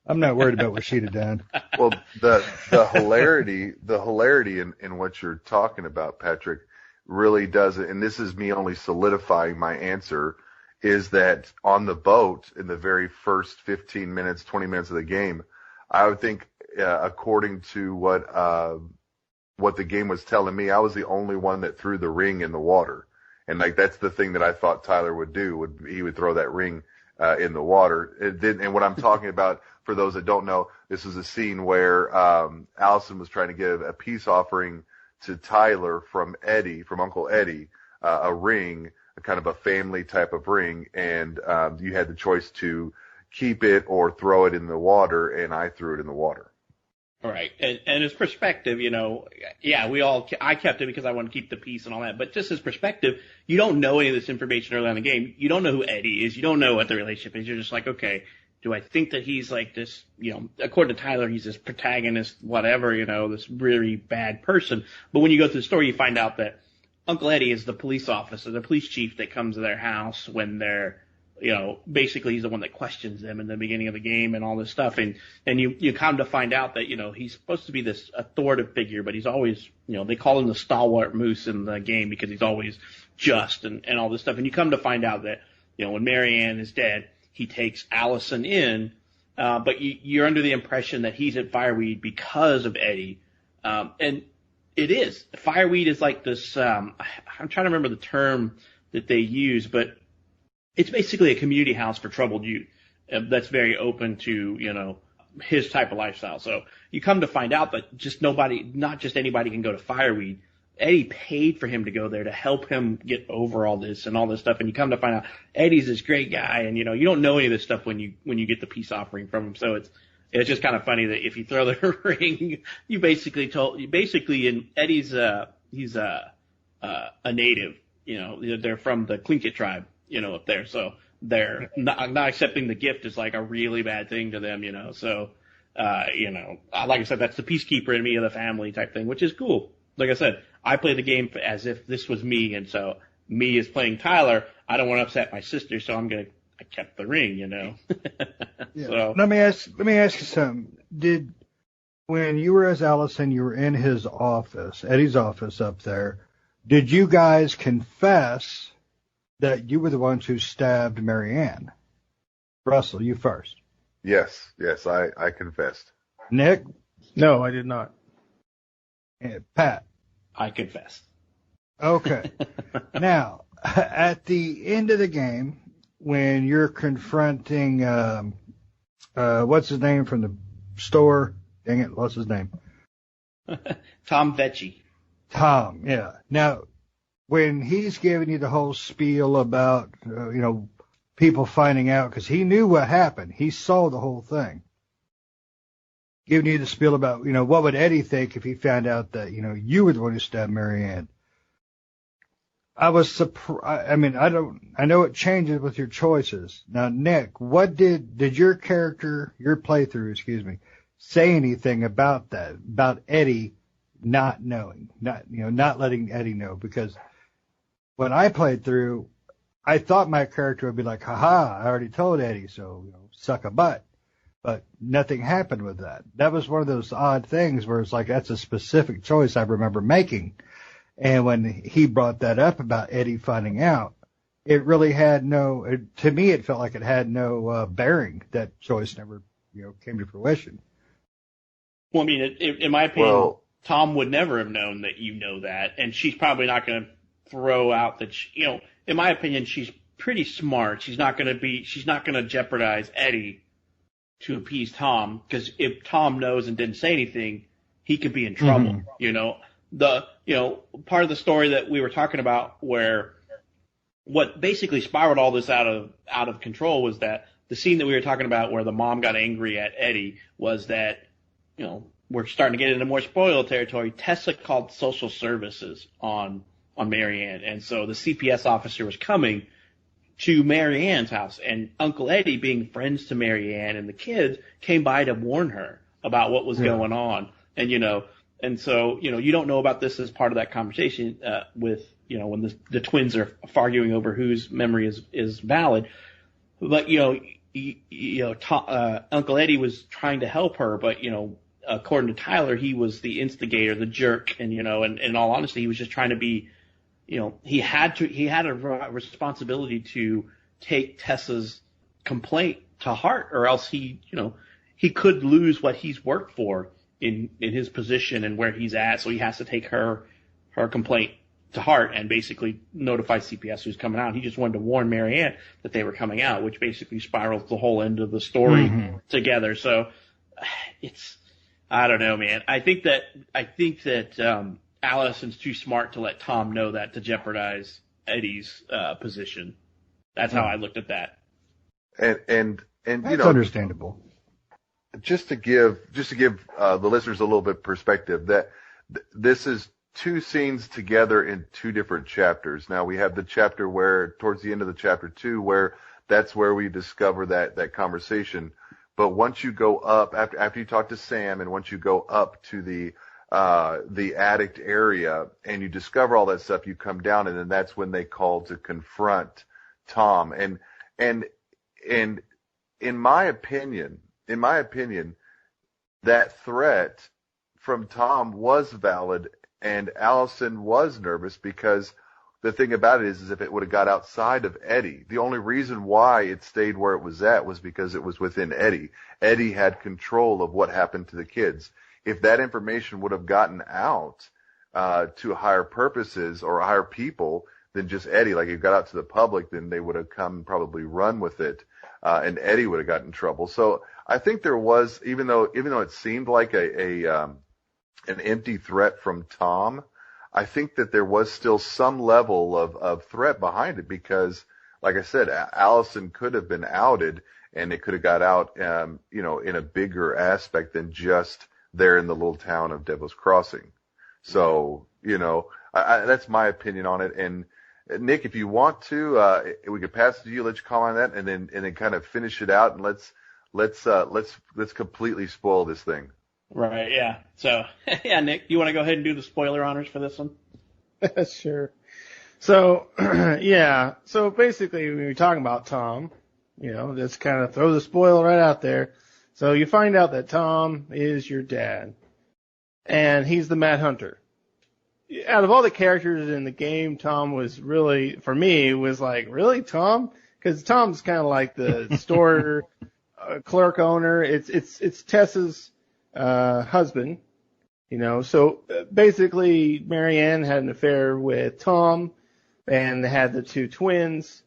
I'm not worried about what she'd have done. Well, the hilarity in what you're talking about, Patrick, really does it. And this is me only solidifying my answer, is that on the boat in the very first 15 minutes, 20 minutes of the game, I would think, according to what the game was telling me, I was the only one that threw the ring in the water. And like, that's the thing that I thought Tyler would do, he would throw that ring in the water. And what I'm talking about, for those that don't know, this is a scene where Allison was trying to give a peace offering to Tyler from Uncle Eddie, a ring, a kind of a family type of ring, and you had the choice to keep it or throw it in the water, and I threw it in the water. All right. And his perspective, I kept it because I want to keep the peace and all that. But just his perspective, you don't know any of this information early on in the game. You don't know who Eddie is. You don't know what the relationship is. You're just like, okay, do I think that he's like this, according to Tyler, he's this protagonist, whatever, this really bad person. But when you go through the story, you find out that Uncle Eddie is the police officer, the police chief that comes to their house when they're, basically he's the one that questions them in the beginning of the game and all this stuff. And you come to find out that, he's supposed to be this authoritative figure, but he's always, they call him the stalwart moose in the game because he's always just and all this stuff. And you come to find out that, when Marianne is dead, he takes Allison in, but you're under the impression that he's at Fireweed because of Eddie. And it is. Fireweed is like this, I'm trying to remember the term that they use, but it's basically a community house for troubled youth that's very open to, his type of lifestyle. So you come to find out that not just anybody can go to Fireweed. Eddie paid for him to go there to help him get over all this and all this stuff. And you come to find out Eddie's this great guy, and you don't know any of this stuff when you get the peace offering from him. So it's just kind of funny that if you throw the ring, you basically in Eddie's he's a native, they're from the Tlingit tribe, up there. So they're not accepting the gift is like a really bad thing to them, So like I said, that's the peacekeeper in me of the family type thing, which is cool. Like I said, I play the game as if this was me, and so me is playing Tyler. I don't want to upset my sister, so I kept the ring, Yeah. So Let me ask you something. When you were as Allison, you were in his office, Eddie's office up there, did you guys confess that you were the ones who stabbed Marianne? Russell, you first. Yes, I confessed. Nick? No, I did not. Pat? I confess. Okay. Now, at the end of the game, when you're confronting, what's his name from the store? Dang it, what's his name? Tom Vecchi. Tom, yeah. Now, when he's giving you the whole spiel about, people finding out, because he knew what happened. He saw the whole thing. Giving you the spiel about, what would Eddie think if he found out that, you were the one who stabbed Marianne. I was surprised. I mean, I know it changes with your choices. Now, Nick, what did your character, your playthrough, say anything about that, about Eddie not knowing, not letting Eddie know? Because when I played through, I thought my character would be like, haha, I already told Eddie, so, suck a butt. But nothing happened with that. That was one of those odd things where it's like, that's a specific choice I remember making. And when he brought that up about Eddie finding out, it really had to me, it felt like it had no bearing. That choice never, came to fruition. Well, I mean, in my opinion, Tom would never have known that that. And she's probably not going to throw out that, in my opinion, she's pretty smart. She's not going to jeopardize Eddie to appease Tom, because if Tom knows and didn't say anything, he could be in trouble. Part of the story that we were talking about, where what basically spiraled all this out of control, was that the scene that we were talking about where the mom got angry at Eddie was that, we're starting to get into more spoiler territory. Tessa called social services on on Marianne. And so the CPS officer was coming to Marianne's house, and Uncle Eddie, being friends to Marianne and the kids, came by to warn her about what was going on. And, and so, you don't know about this as part of that conversation, with, when the twins are arguing over whose memory is valid. But, Uncle Eddie was trying to help her, but, according to Tyler, he was the instigator, the jerk. And, and in all honesty, he was just trying to be, he had a responsibility to take Tessa's complaint to heart, or else he could lose what he's worked for in his position and where he's at. So he has to take her complaint to heart and basically notify CPS who's coming out. He just wanted to warn Marianne that they were coming out, which basically spirals the whole end of the story together. So I don't know, man. I think that Allison's too smart to let Tom know that, to jeopardize Eddie's position. That's how I looked at that. And that's understandable. Just to give the listeners a little bit of perspective, that this is two scenes together in two different chapters. Now we have the chapter where, towards the end of the chapter 2, where that's where we discover that conversation. But once you go up, after you talk to Sam, and once you go up to the addict area and you discover all that stuff, you come down, and then that's when they call to confront Tom. And in my opinion, that threat from Tom was valid, and Allison was nervous, because the thing about it is if it would have got outside of Eddie, the only reason why it stayed where it was at was because it was within Eddie. Eddie had control of what happened to the kids. If that information would have gotten out to higher purposes or higher people than just Eddie, like it got out to the public, then they would have come probably run with it, and Eddie would have gotten in trouble. So I think there was, even though it seemed like an empty threat from Tom, I think that there was still some level of threat behind it, because, like I said, Allison could have been outed, and it could have got out, in a bigger aspect than just there in the little town of Devil's Crossing. So, that's my opinion on it. And Nick, if you want to, we could pass it to you, let you comment on that, and then kind of finish it out, and let's completely spoil this thing. Right, yeah. So, yeah, Nick, you want to go ahead and do the spoiler honors for this one? Sure. So, yeah. So basically, when you're talking about Tom, just kind of throw the spoiler right out there. So you find out that Tom is your dad, and he's the Mad Hunter. Out of all the characters in the game, Tom was really, for me, was like, really, Tom? Because Tom's kind of like the store clerk owner. It's Tessa's husband, So basically, Marianne had an affair with Tom, and they had the two twins.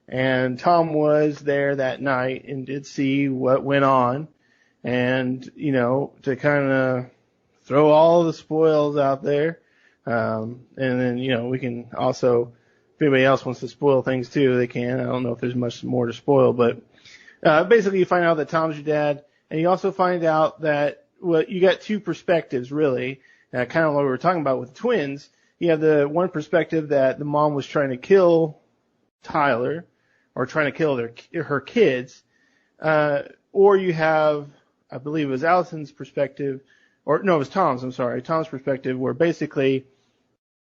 And Tom was there that night and did see what went on, and to kind of throw all the spoils out there. And then we can also, if anybody else wants to spoil things too, they can. I don't know if there's much more to spoil, but basically, you find out that Tom's your dad, and you also find out that. Well, you got two perspectives, really, kind of what we were talking about with the twins. You have the one perspective that the mom was trying to kill Tyler, or trying to kill her kids, or you have, I believe it was Allison's perspective, or no, it was Tom's, I'm sorry, Tom's perspective, where basically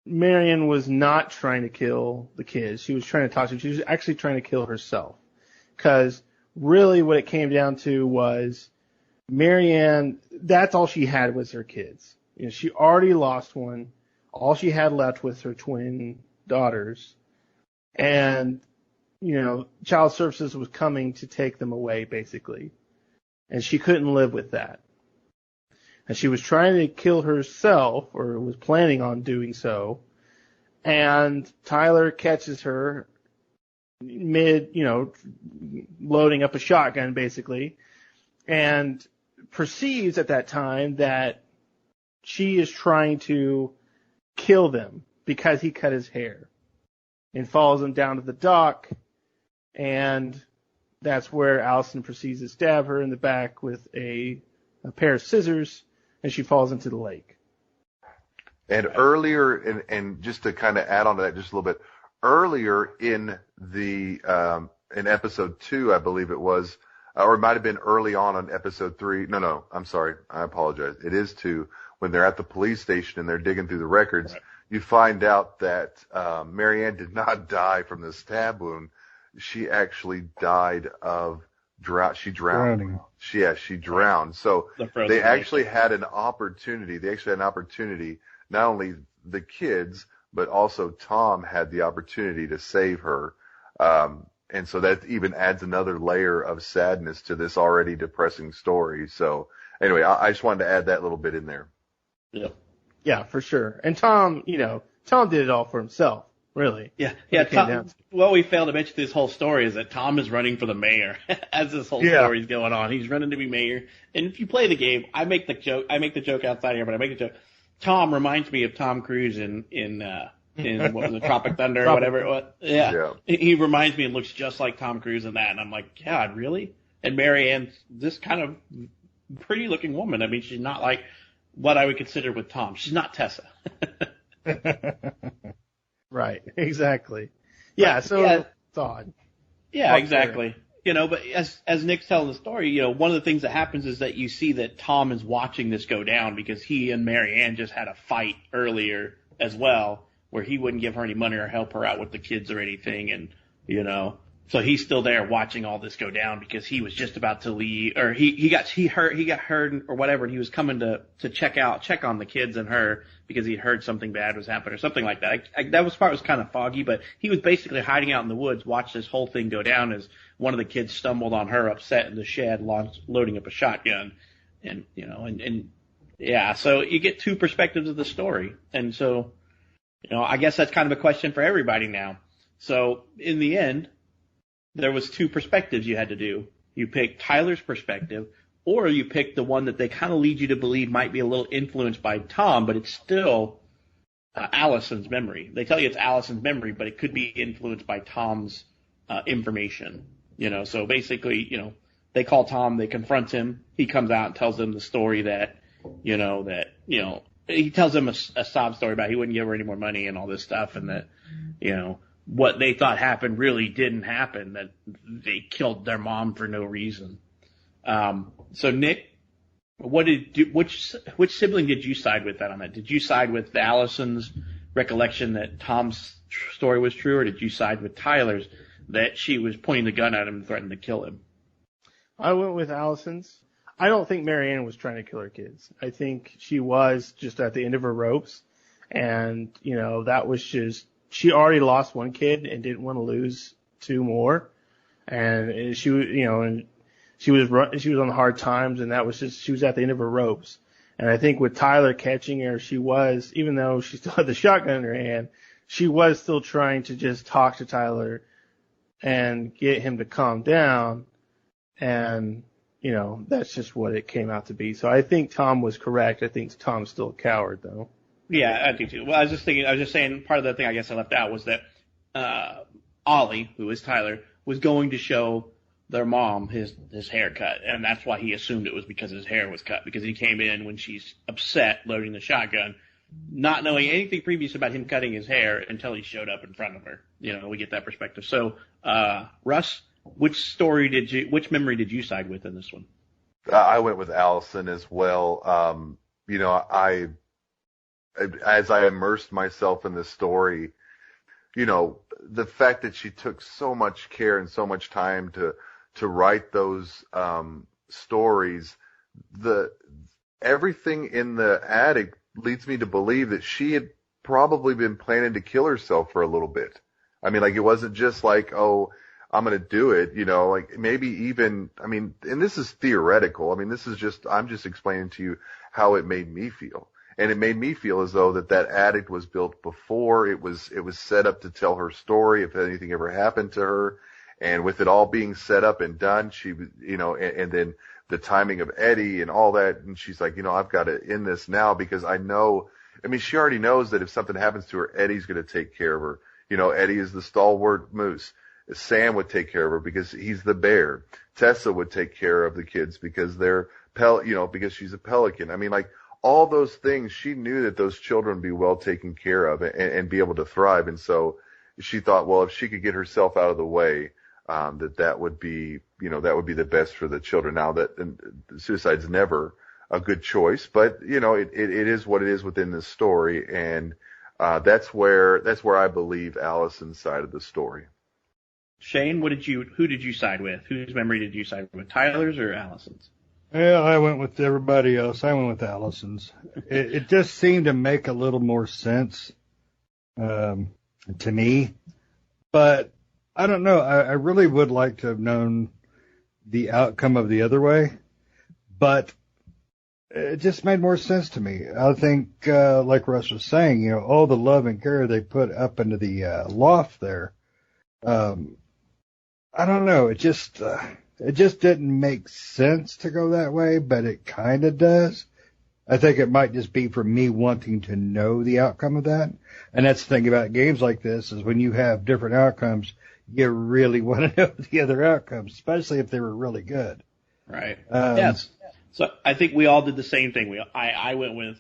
Marion was not trying to kill the kids. She was trying to talk to them. She was actually trying to kill herself. Because really what it came down to was Marianne, that's all she had was her kids. She already lost one. All she had left was her twin daughters. And, child services was coming to take them away, basically. And she couldn't live with that. And she was trying to kill herself, or was planning on doing so. And Tyler catches her mid, loading up a shotgun, basically. And perceives at that time that she is trying to kill them because he cut his hair, and follows him down to the dock, and that's where Allison proceeds to stab her in the back with a pair of scissors, and she falls into the lake. And earlier, and just to kind of add on to that just a little bit, earlier in the in episode 2, I believe it was, or it might have been early on episode 3. No, I'm sorry, I apologize. It is 2. When they're at the police station and they're digging through the records, right, you find out that Marianne did not die from the stab wound. She actually died of drown. She drowned. She drowned. So they actually had an opportunity. They actually had an opportunity. Not only the kids, but also Tom had the opportunity to save her. And so that even adds another layer of sadness to this already depressing story. So anyway, I just wanted to add that little bit in there. Yeah, for sure. And Tom, Tom did it all for himself, really. Yeah. Tom, what we failed to mention this whole story is that Tom is running for the mayor as this whole story is going on. He's running to be mayor. And if you play the game, I make the joke outside here, but I make the joke. Tom reminds me of Tom Cruise in what was it, Tropic Thunder or whatever it was. Yeah. He reminds me and looks just like Tom Cruise in that. And I'm like, God, really? And Marianne's this kind of pretty looking woman. I mean, she's not like what I would consider with Tom. She's not Tessa. Right. Exactly. Yeah. So it's odd. Yeah, exactly. But as Nick's telling the story, one of the things that happens is that you see that Tom is watching this go down because he and Marianne just had a fight earlier as well, where he wouldn't give her any money or help her out with the kids or anything. And, so he's still there watching all this go down because he was just about to leave, or he got hurt or whatever. And he was coming to check on the kids and her because he heard something bad was happening or something like that. That part was kind of foggy, but he was basically hiding out in the woods, watched this whole thing go down as one of the kids stumbled on her upset in the shed, loading up a shotgun. And, so you get two perspectives of the story. And so, I guess that's kind of a question for everybody now. So in the end, there was two perspectives you had to do. You picked Tyler's perspective, or you picked the one that they kind of lead you to believe might be a little influenced by Tom, but it's still Allison's memory. They tell you it's Allison's memory, but it could be influenced by Tom's information. So basically, they call Tom, they confront him. He comes out and tells them the story that he tells them a sob story about he wouldn't give her any more money and all this stuff, and that, what they thought happened really didn't happen, that they killed their mom for no reason. So Nick, which sibling did you side with on that? Did you side with Allison's recollection that Tom's story was true, or did you side with Tyler's that she was pointing the gun at him and threatened to kill him? I went with Allison's. I don't think Marianne was trying to kill her kids. I think she was just at the end of her ropes, and that was just, she already lost one kid and didn't want to lose two more, and she was on the hard times, and that was just, she was at the end of her ropes. And I think with Tyler catching her, she was, even though she still had the shotgun in her hand, she was still trying to just talk to Tyler and get him to calm down. And, that's just what it came out to be. So I think Tom was correct. I think Tom's still a coward, though. Yeah, I do too. Well, I was just saying part of the thing I guess I left out was that Ollie, who is Tyler, was going to show their mom his haircut, and that's why he assumed it was because his hair was cut, because he came in when she's upset loading the shotgun, not knowing anything previous about him cutting his hair until he showed up in front of her. We get that perspective. So, Russ, which memory did you side with in this one? I went with Allison as well. As I immersed myself in this story, the fact that she took so much care and so much time to write those stories, everything in the attic leads me to believe that she had probably been planning to kill herself for a little bit. I mean, it wasn't just like, oh, I'm going to do it, maybe even, and this is theoretical. I'm just explaining to you how it made me feel. And it made me feel as though that attic was built before it was set up to tell her story if anything ever happened to her. And with it all being set up and done, she, and then the timing of Eddie and all that. And she's like, I've got to end this now because I know, she already knows that if something happens to her, Eddie's going to take care of her. Eddie is the stalwart moose. Sam would take care of her because he's the bear. Tessa would take care of the kids because they're because she's a pelican. all those things, she knew that those children would be well taken care of and be able to thrive. And so she thought, well, if she could get herself out of the way, that would be, that would be the best for the children. Now that suicide's never a good choice, but it is what it is within this story. And, that's where I believe Allison's side of the story. Shane, who did you side with? Whose memory did you side with? Tyler's or Allison's? Well, I went with everybody else. I went with Allison's. It just seemed to make a little more sense, to me, but I don't know. I really would like to have known the outcome of the other way, but it just made more sense to me. I think, like Russ was saying, all the love and care they put up into the loft there. I don't know. It just didn't make sense to go that way, but it kind of does. I think it might just be for me wanting to know the outcome of that. And that's the thing about games like this is when you have different outcomes, you really want to know the other outcomes, especially if they were really good. Right. Yes. So I think we all did the same thing. I went with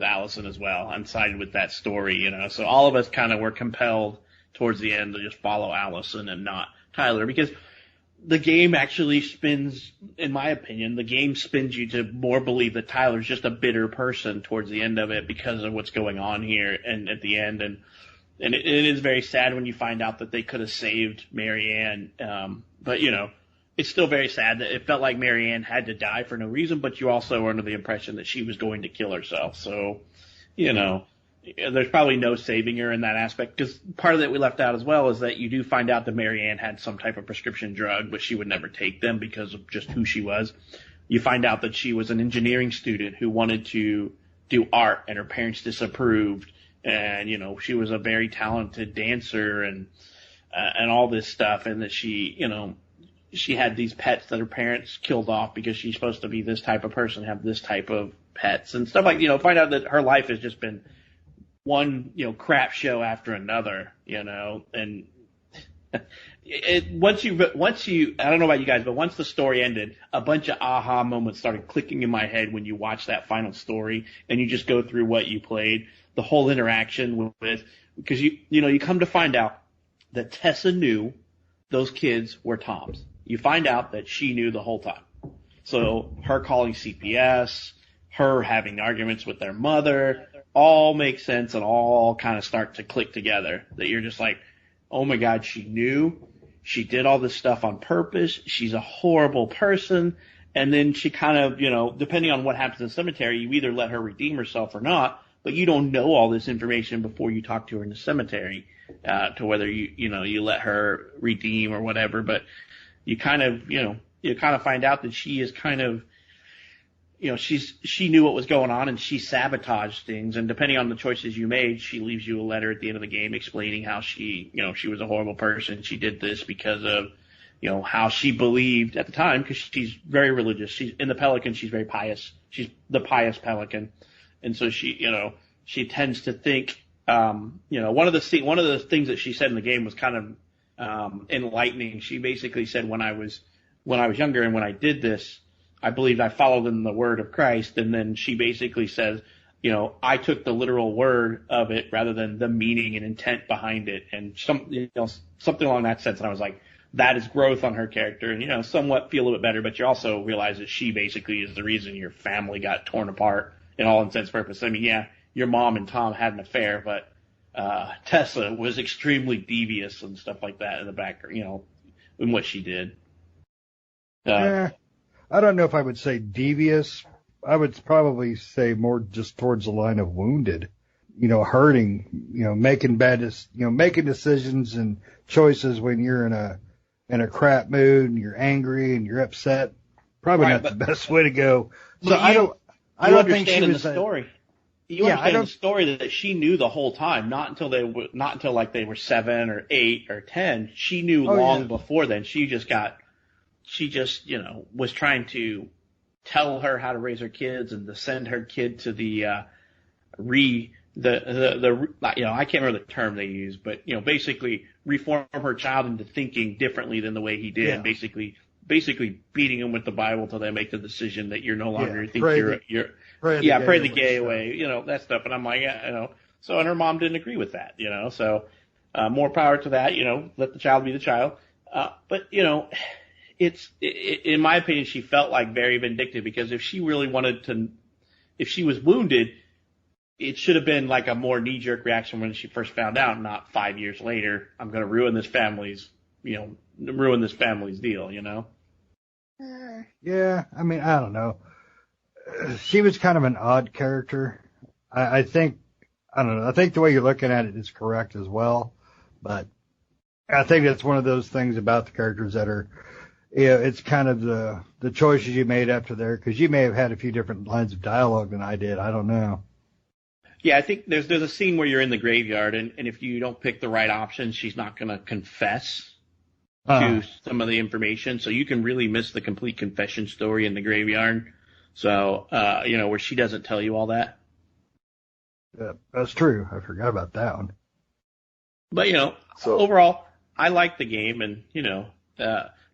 Allison as well and sided with that story, So all of us kind of were compelled towards the end to just follow Allison and not Tyler, because the game actually spins, in my opinion, the game spins you to more believe that Tyler's just a bitter person towards the end of it because of what's going on here and at the end. And it is very sad when you find out that they could have saved Marianne. But it's still very sad that it felt like Marianne had to die for no reason, but you also were under the impression that she was going to kill herself. So, there's probably no saving her in that aspect, because part of that we left out as well is that you do find out that Marianne had some type of prescription drug, but she would never take them because of just who she was. You find out that she was an engineering student who wanted to do art and her parents disapproved. And, she was a very talented dancer and all this stuff. And that she had these pets that her parents killed off because she's supposed to be this type of person, have this type of pets and stuff like, find out that her life has just been one, crap show after another, and once you, I don't know about you guys, but once the story ended, a bunch of aha moments started clicking in my head when you watch that final story and you just go through what you played, the whole interaction with, because you come to find out that Tessa knew those kids were Tom's. You find out that she knew the whole time. So her calling CPS, her having arguments with their mother, all make sense and all kind of start to click together. That you're just like, oh my God, she knew. She did all this stuff on purpose. She's a horrible person. And then she kind of, depending on what happens in the cemetery, you either let her redeem herself or not, but you don't know all this information before you talk to her in the cemetery, to whether you let her redeem or whatever. But you kind of find out that she is kind of, she knew what was going on and she sabotaged things. And depending on the choices you made, she leaves you a letter at the end of the game explaining how she was a horrible person. She did this because of, how she believed at the time, because she's very religious. She's in the Pelican. She's very pious. She's the pious Pelican. And so she tends to think, one of the things that she said in the game was kind of, enlightening. She basically said, when I was younger and when I did this, I believed I followed in the word of Christ. And then she basically says, I took the literal word of it rather than the meaning and intent behind it. And something along that sense. And I was like, that is growth on her character, and, somewhat feel a little bit better, but you also realize that she basically is the reason your family got torn apart in all intents and purposes. I mean, yeah, your mom and Tom had an affair, but, Tessa was extremely devious and stuff like that in the background, in what she did. I don't know if I would say devious. I would probably say more just towards the line of wounded, hurting, making making decisions and choices when you're in a crap mood and you're angry and you're upset. Probably right, not the best way to go. So I don't think she was the story. The story that she knew the whole time, not until they were 7 or 8 or 10. She knew before then. She just was trying to tell her how to raise her kids and to send her kid to the I can't remember the term they use, but basically reform her child into thinking differently than the way he did, and basically basically beating them with the Bible till they make the decision that you're no longer think you're pray the gay away, that stuff. And I'm like, so, and her mom didn't agree with that, so, more power to that, let the child be the child. But, in my opinion, she felt like very vindictive, because if she really if she was wounded, it should have been like a more knee-jerk reaction when she first found out, not 5 years later, I'm going to ruin this family's deal, Yeah, I mean, I don't know. She was kind of an odd character. I think the way you're looking at it is correct as well, but I think that's one of those things about the characters that are, it's kind of the choices you made after there, because you may have had a few different lines of dialogue than I did. I don't know. Yeah, I think there's a scene where you're in the graveyard, and if you don't pick the right option, she's not going to confess to some of the information. So you can really miss the complete confession story in the graveyard. So, where she doesn't tell you all that. Yeah, that's true. I forgot about that one. But, overall, I liked the game, and,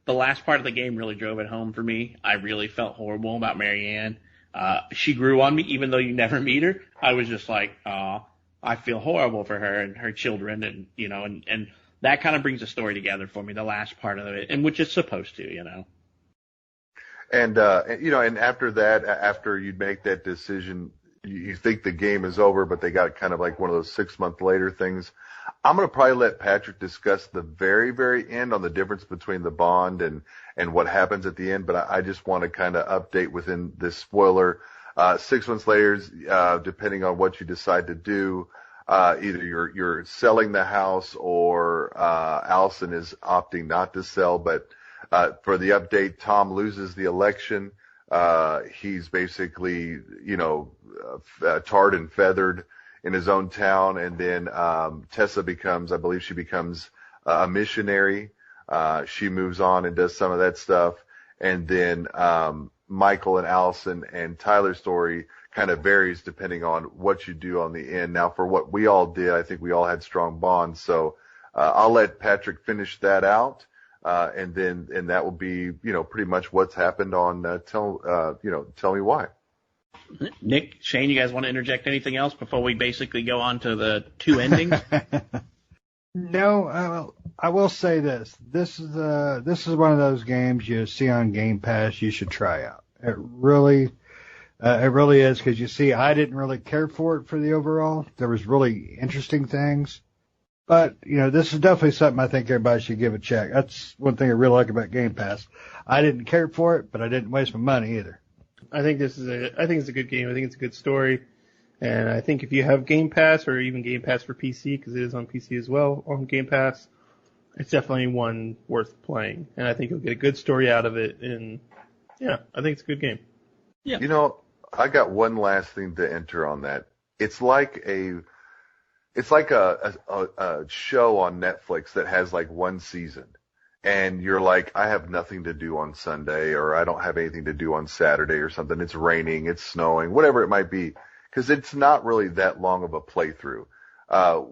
the last part of the game really drove it home for me. I really felt horrible about Marianne. She grew on me, even though you never meet her. I was just like, I feel horrible for her and her children, and and that kind of brings the story together for me, the last part of it, and which it's supposed to, And and after that, after you make that decision, you think the game is over, but they got kind of like one of those 6 month later things. I'm going to probably let Patrick discuss the very, very end on the difference between the bond and what happens at the end. But I just want to kind of update within this spoiler. 6 months later, depending on what you decide to do, either you're selling the house or Allison is opting not to sell. But for the update, Tom loses the election. He's basically, tarred and feathered in his own town. And then Tessa becomes a missionary. She moves on and does some of that stuff. And then Michael and Allison and Tyler's story kind of varies depending on what you do on the end. Now, for what we all did, I think we all had strong bonds. So I'll let Patrick finish that out. And that will be, pretty much what's happened on Tell Me Why. Nick, Shane, you guys want to interject anything else before we basically go on to the two endings? No, I will say this. This is one of those games you see on Game Pass you should try out. It really is, because you see, I didn't really care for it for the overall. There was really interesting things. But, this is definitely something I think everybody should give a check. That's one thing I really like about Game Pass. I didn't care for it, but I didn't waste my money either. I think it's a good game. I think it's a good story. And I think if you have Game Pass, or even Game Pass for PC, because it is on PC as well on Game Pass, it's definitely one worth playing. And I think you'll get a good story out of it. And yeah, I think it's a good game. Yeah. I got one last thing to enter on that. It's like a show on Netflix that has like one season, and you're like, I have nothing to do on Sunday, or I don't have anything to do on Saturday or something. It's raining, it's snowing, whatever it might be, because it's not really that long of a playthrough.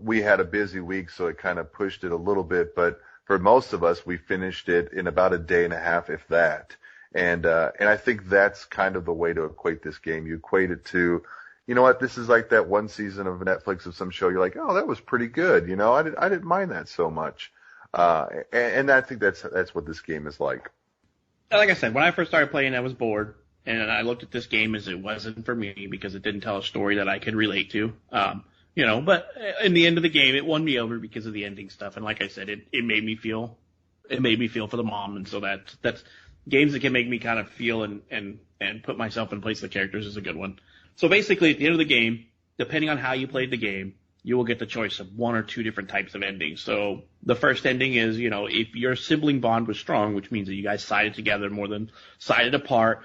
We had a busy week, so it kind of pushed it a little bit, but for most of us, we finished it in about a day and a half, if that. And I think that's kind of the way to equate this game. You equate it to, you know what, this is like that one season of Netflix of some show. You're like, oh, that was pretty good. I didn't mind that so much. And I think that's what this game is like. Like I said, when I first started playing, I was bored, and I looked at this game as it wasn't for me because it didn't tell a story that I could relate to. But in the end of the game, it won me over because of the ending stuff. And like I said, it made me feel for the mom. And so that's games that can make me kind of feel and put myself in place of the characters is a good one. So basically, at the end of the game, depending on how you played the game, you will get the choice of one or two different types of endings. So the first ending is, if your sibling bond was strong, which means that you guys sided together more than sided apart,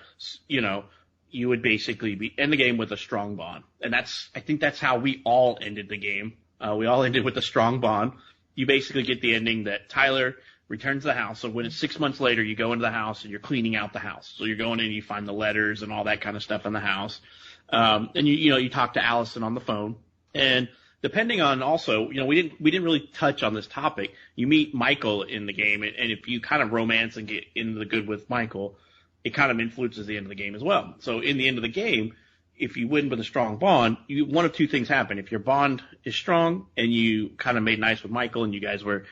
you would basically end the game with a strong bond. And I think that's how we all ended the game. We all ended with a strong bond. You basically get the ending that Tyler returns to the house. So when it's 6 months later, you go into the house and you're cleaning out the house. So you're going in and you find the letters and all that kind of stuff in the house. And you talk to Allison on the phone, and depending on also, we didn't really touch on this topic. You meet Michael in the game, and if you kind of romance and get into the good with Michael, it kind of influences the end of the game as well. So in the end of the game, if you win with a strong bond, one of two things happen. If your bond is strong and you kind of made nice with Michael and you guys were,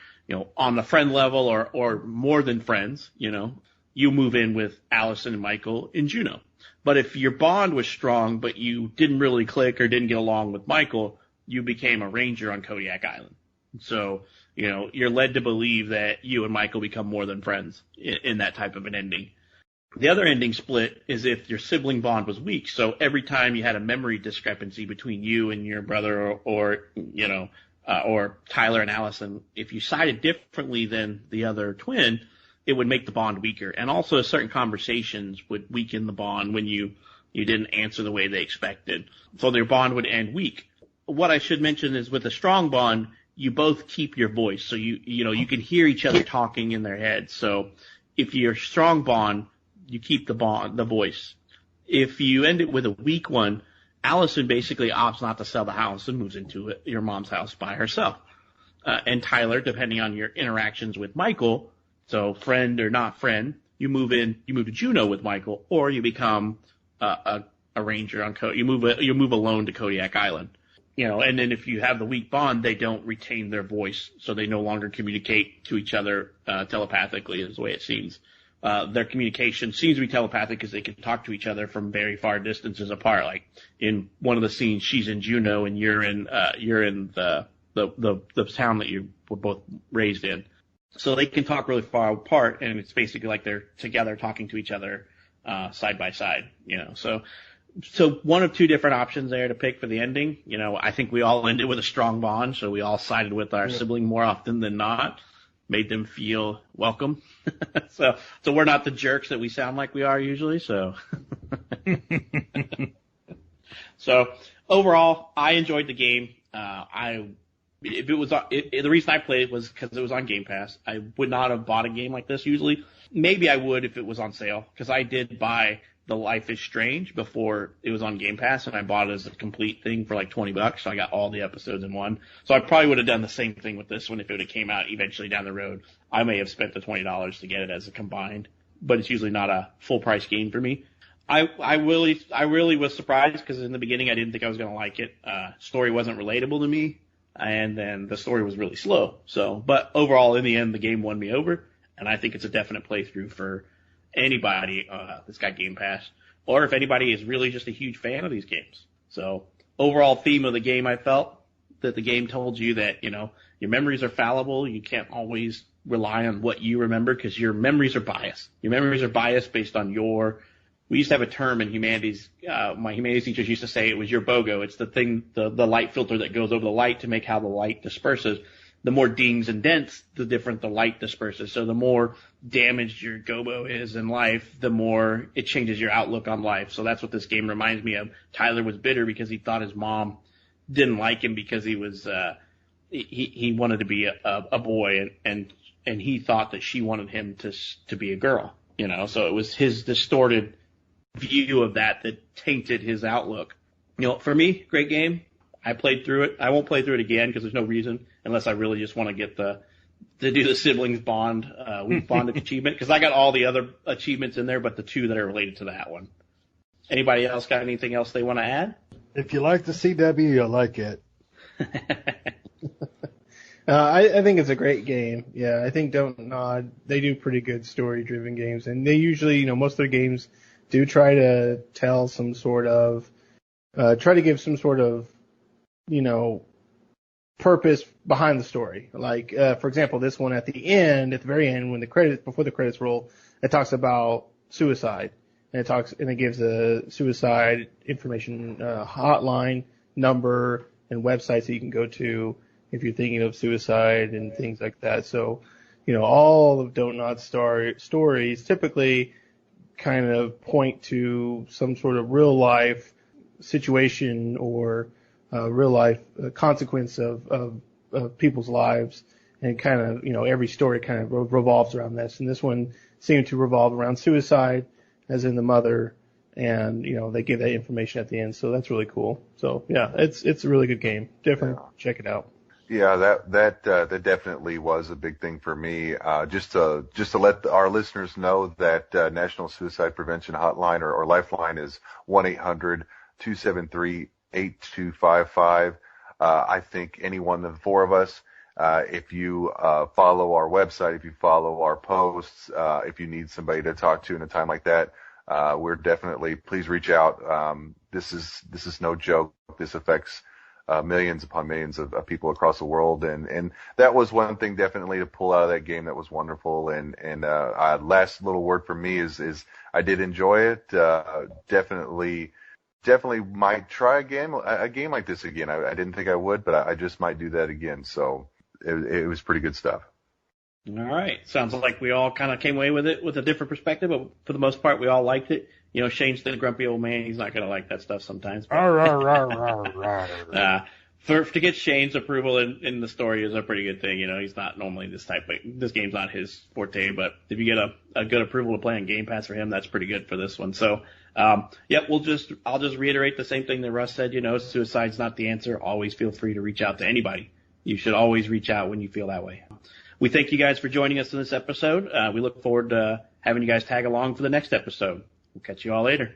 on the friend level or more than friends, you move in with Allison and Michael in Juneau. But if your bond was strong, but you didn't really click or didn't get along with Michael, you became a ranger on Kodiak Island. So, you're led to believe that you and Michael become more than friends in that type of an ending. The other ending split is if your sibling bond was weak. So every time you had a memory discrepancy between you and your brother or Tyler and Allison, if you sided differently than the other twin, it would make the bond weaker. And also certain conversations would weaken the bond when you didn't answer the way they expected. So their bond would end weak. What I should mention is with a strong bond, you both keep your voice. So you can hear each other talking in their heads. So if you're a strong bond, you keep the voice. If you end it with a weak one, Allison basically opts not to sell the house and moves into your mom's house by herself. And Tyler, depending on your interactions with Michael, so friend or not friend, you move to Juneau with Michael, or you become a ranger on you move alone to Kodiak Island. And then if you have the weak bond, they don't retain their voice, so they no longer communicate to each other telepathically, is the way it seems. Their communication seems to be telepathic because they can talk to each other from very far distances apart. Like in one of the scenes, she's in Juneau and you're in the town that you were both raised in. So they can talk really far apart, and it's basically like they're together talking to each other side by side. So one of two different options there to pick for the ending. I think we all ended with a strong bond, so we all sided with our sibling more often than not. Made them feel welcome. So we're not the jerks that we sound like we are usually. So, so overall, I enjoyed the game. The reason I played it was because it was on Game Pass. I would not have bought a game like this usually. Maybe I would if it was on sale, because I did buy The Life is Strange before it was on Game Pass, and I bought it as a complete thing for like $20. So I got all the episodes in one. So I probably would have done the same thing with this one if it would have came out eventually down the road. I may have spent the $20 to get it as a combined, but it's usually not a full price game for me. I really was surprised because in the beginning I didn't think I was going to like it. Story wasn't relatable to me, and then the story was really slow. So, but overall in the end the game won me over, and I think it's a definite playthrough for anybody that's got Game Pass, or if anybody is really just a huge fan of these games. So overall theme of the game, I felt that the game told you that, your memories are fallible. You can't always rely on what you remember because your memories are biased. Your memories are biased based on we used to have a term in humanities. My humanities teachers used to say it was your BOGO. It's the thing, the light filter that goes over the light to make how the light disperses. The more dings and dents, the different the light disperses. So the more damaged your gobo is in life, the more it changes your outlook on life. So that's what this game reminds me of. Tyler was bitter because he thought his mom didn't like him because he was he wanted to be a boy, and he thought that she wanted him to be a girl. So it was his distorted view of that tainted his outlook. For me, great game. I played through it. I won't play through it again because there's no reason unless I really just want to get to do the siblings bond, weak bond achievement, because I got all the other achievements in there, but the two that are related to that one. Anybody else got anything else they want to add? If you like the CW, you'll like it. I think it's a great game. Yeah, I think Dontnod, they do pretty good story-driven games, and they usually, most of their games do try to tell some sort of, try to give some sort of, purpose behind the story. Like, for example, this one at the very end, before the credits roll, it talks about suicide. And it gives a suicide information, hotline number and websites that you can go to if you're thinking of suicide and things like that. So, all of Dontnod's stories typically kind of point to some sort of real life situation or real life consequence of people's lives, and kind of, every story kind of revolves around this. And this one seemed to revolve around suicide, as in the mother and they give that information at the end, so that's really cool. So yeah, it's a really good game. Definitely check it out. Yeah, that definitely was a big thing for me. Just to let our listeners know that National Suicide Prevention Hotline or Lifeline is 1-800-273-8255. I think any one of the four of us, if you follow our website, if you follow our posts, if you need somebody to talk to in a time like that, we're definitely, please reach out. This is no joke. This affects millions upon millions of people across the world, and that was one thing definitely to pull out of that game that was wonderful. And last little word for me is I did enjoy it. Definitely might try a game like this again. I didn't think I would, but I just might do that again. So it was pretty good stuff. All right. Sounds like we all kind of came away with it with a different perspective, but for the most part, we all liked it. Shane's the grumpy old man. He's not going to like that stuff sometimes. To get Shane's approval in the story is a pretty good thing. He's not normally this type, but this game's not his forte. But if you get a good approval to play on Game Pass for him, that's pretty good for this one. So, I'll just reiterate the same thing that Russ said. Suicide's not the answer. Always feel free to reach out to anybody. You should always reach out when you feel that way. We thank you guys for joining us in this episode. We look forward to having you guys tag along for the next episode. We'll catch you all later.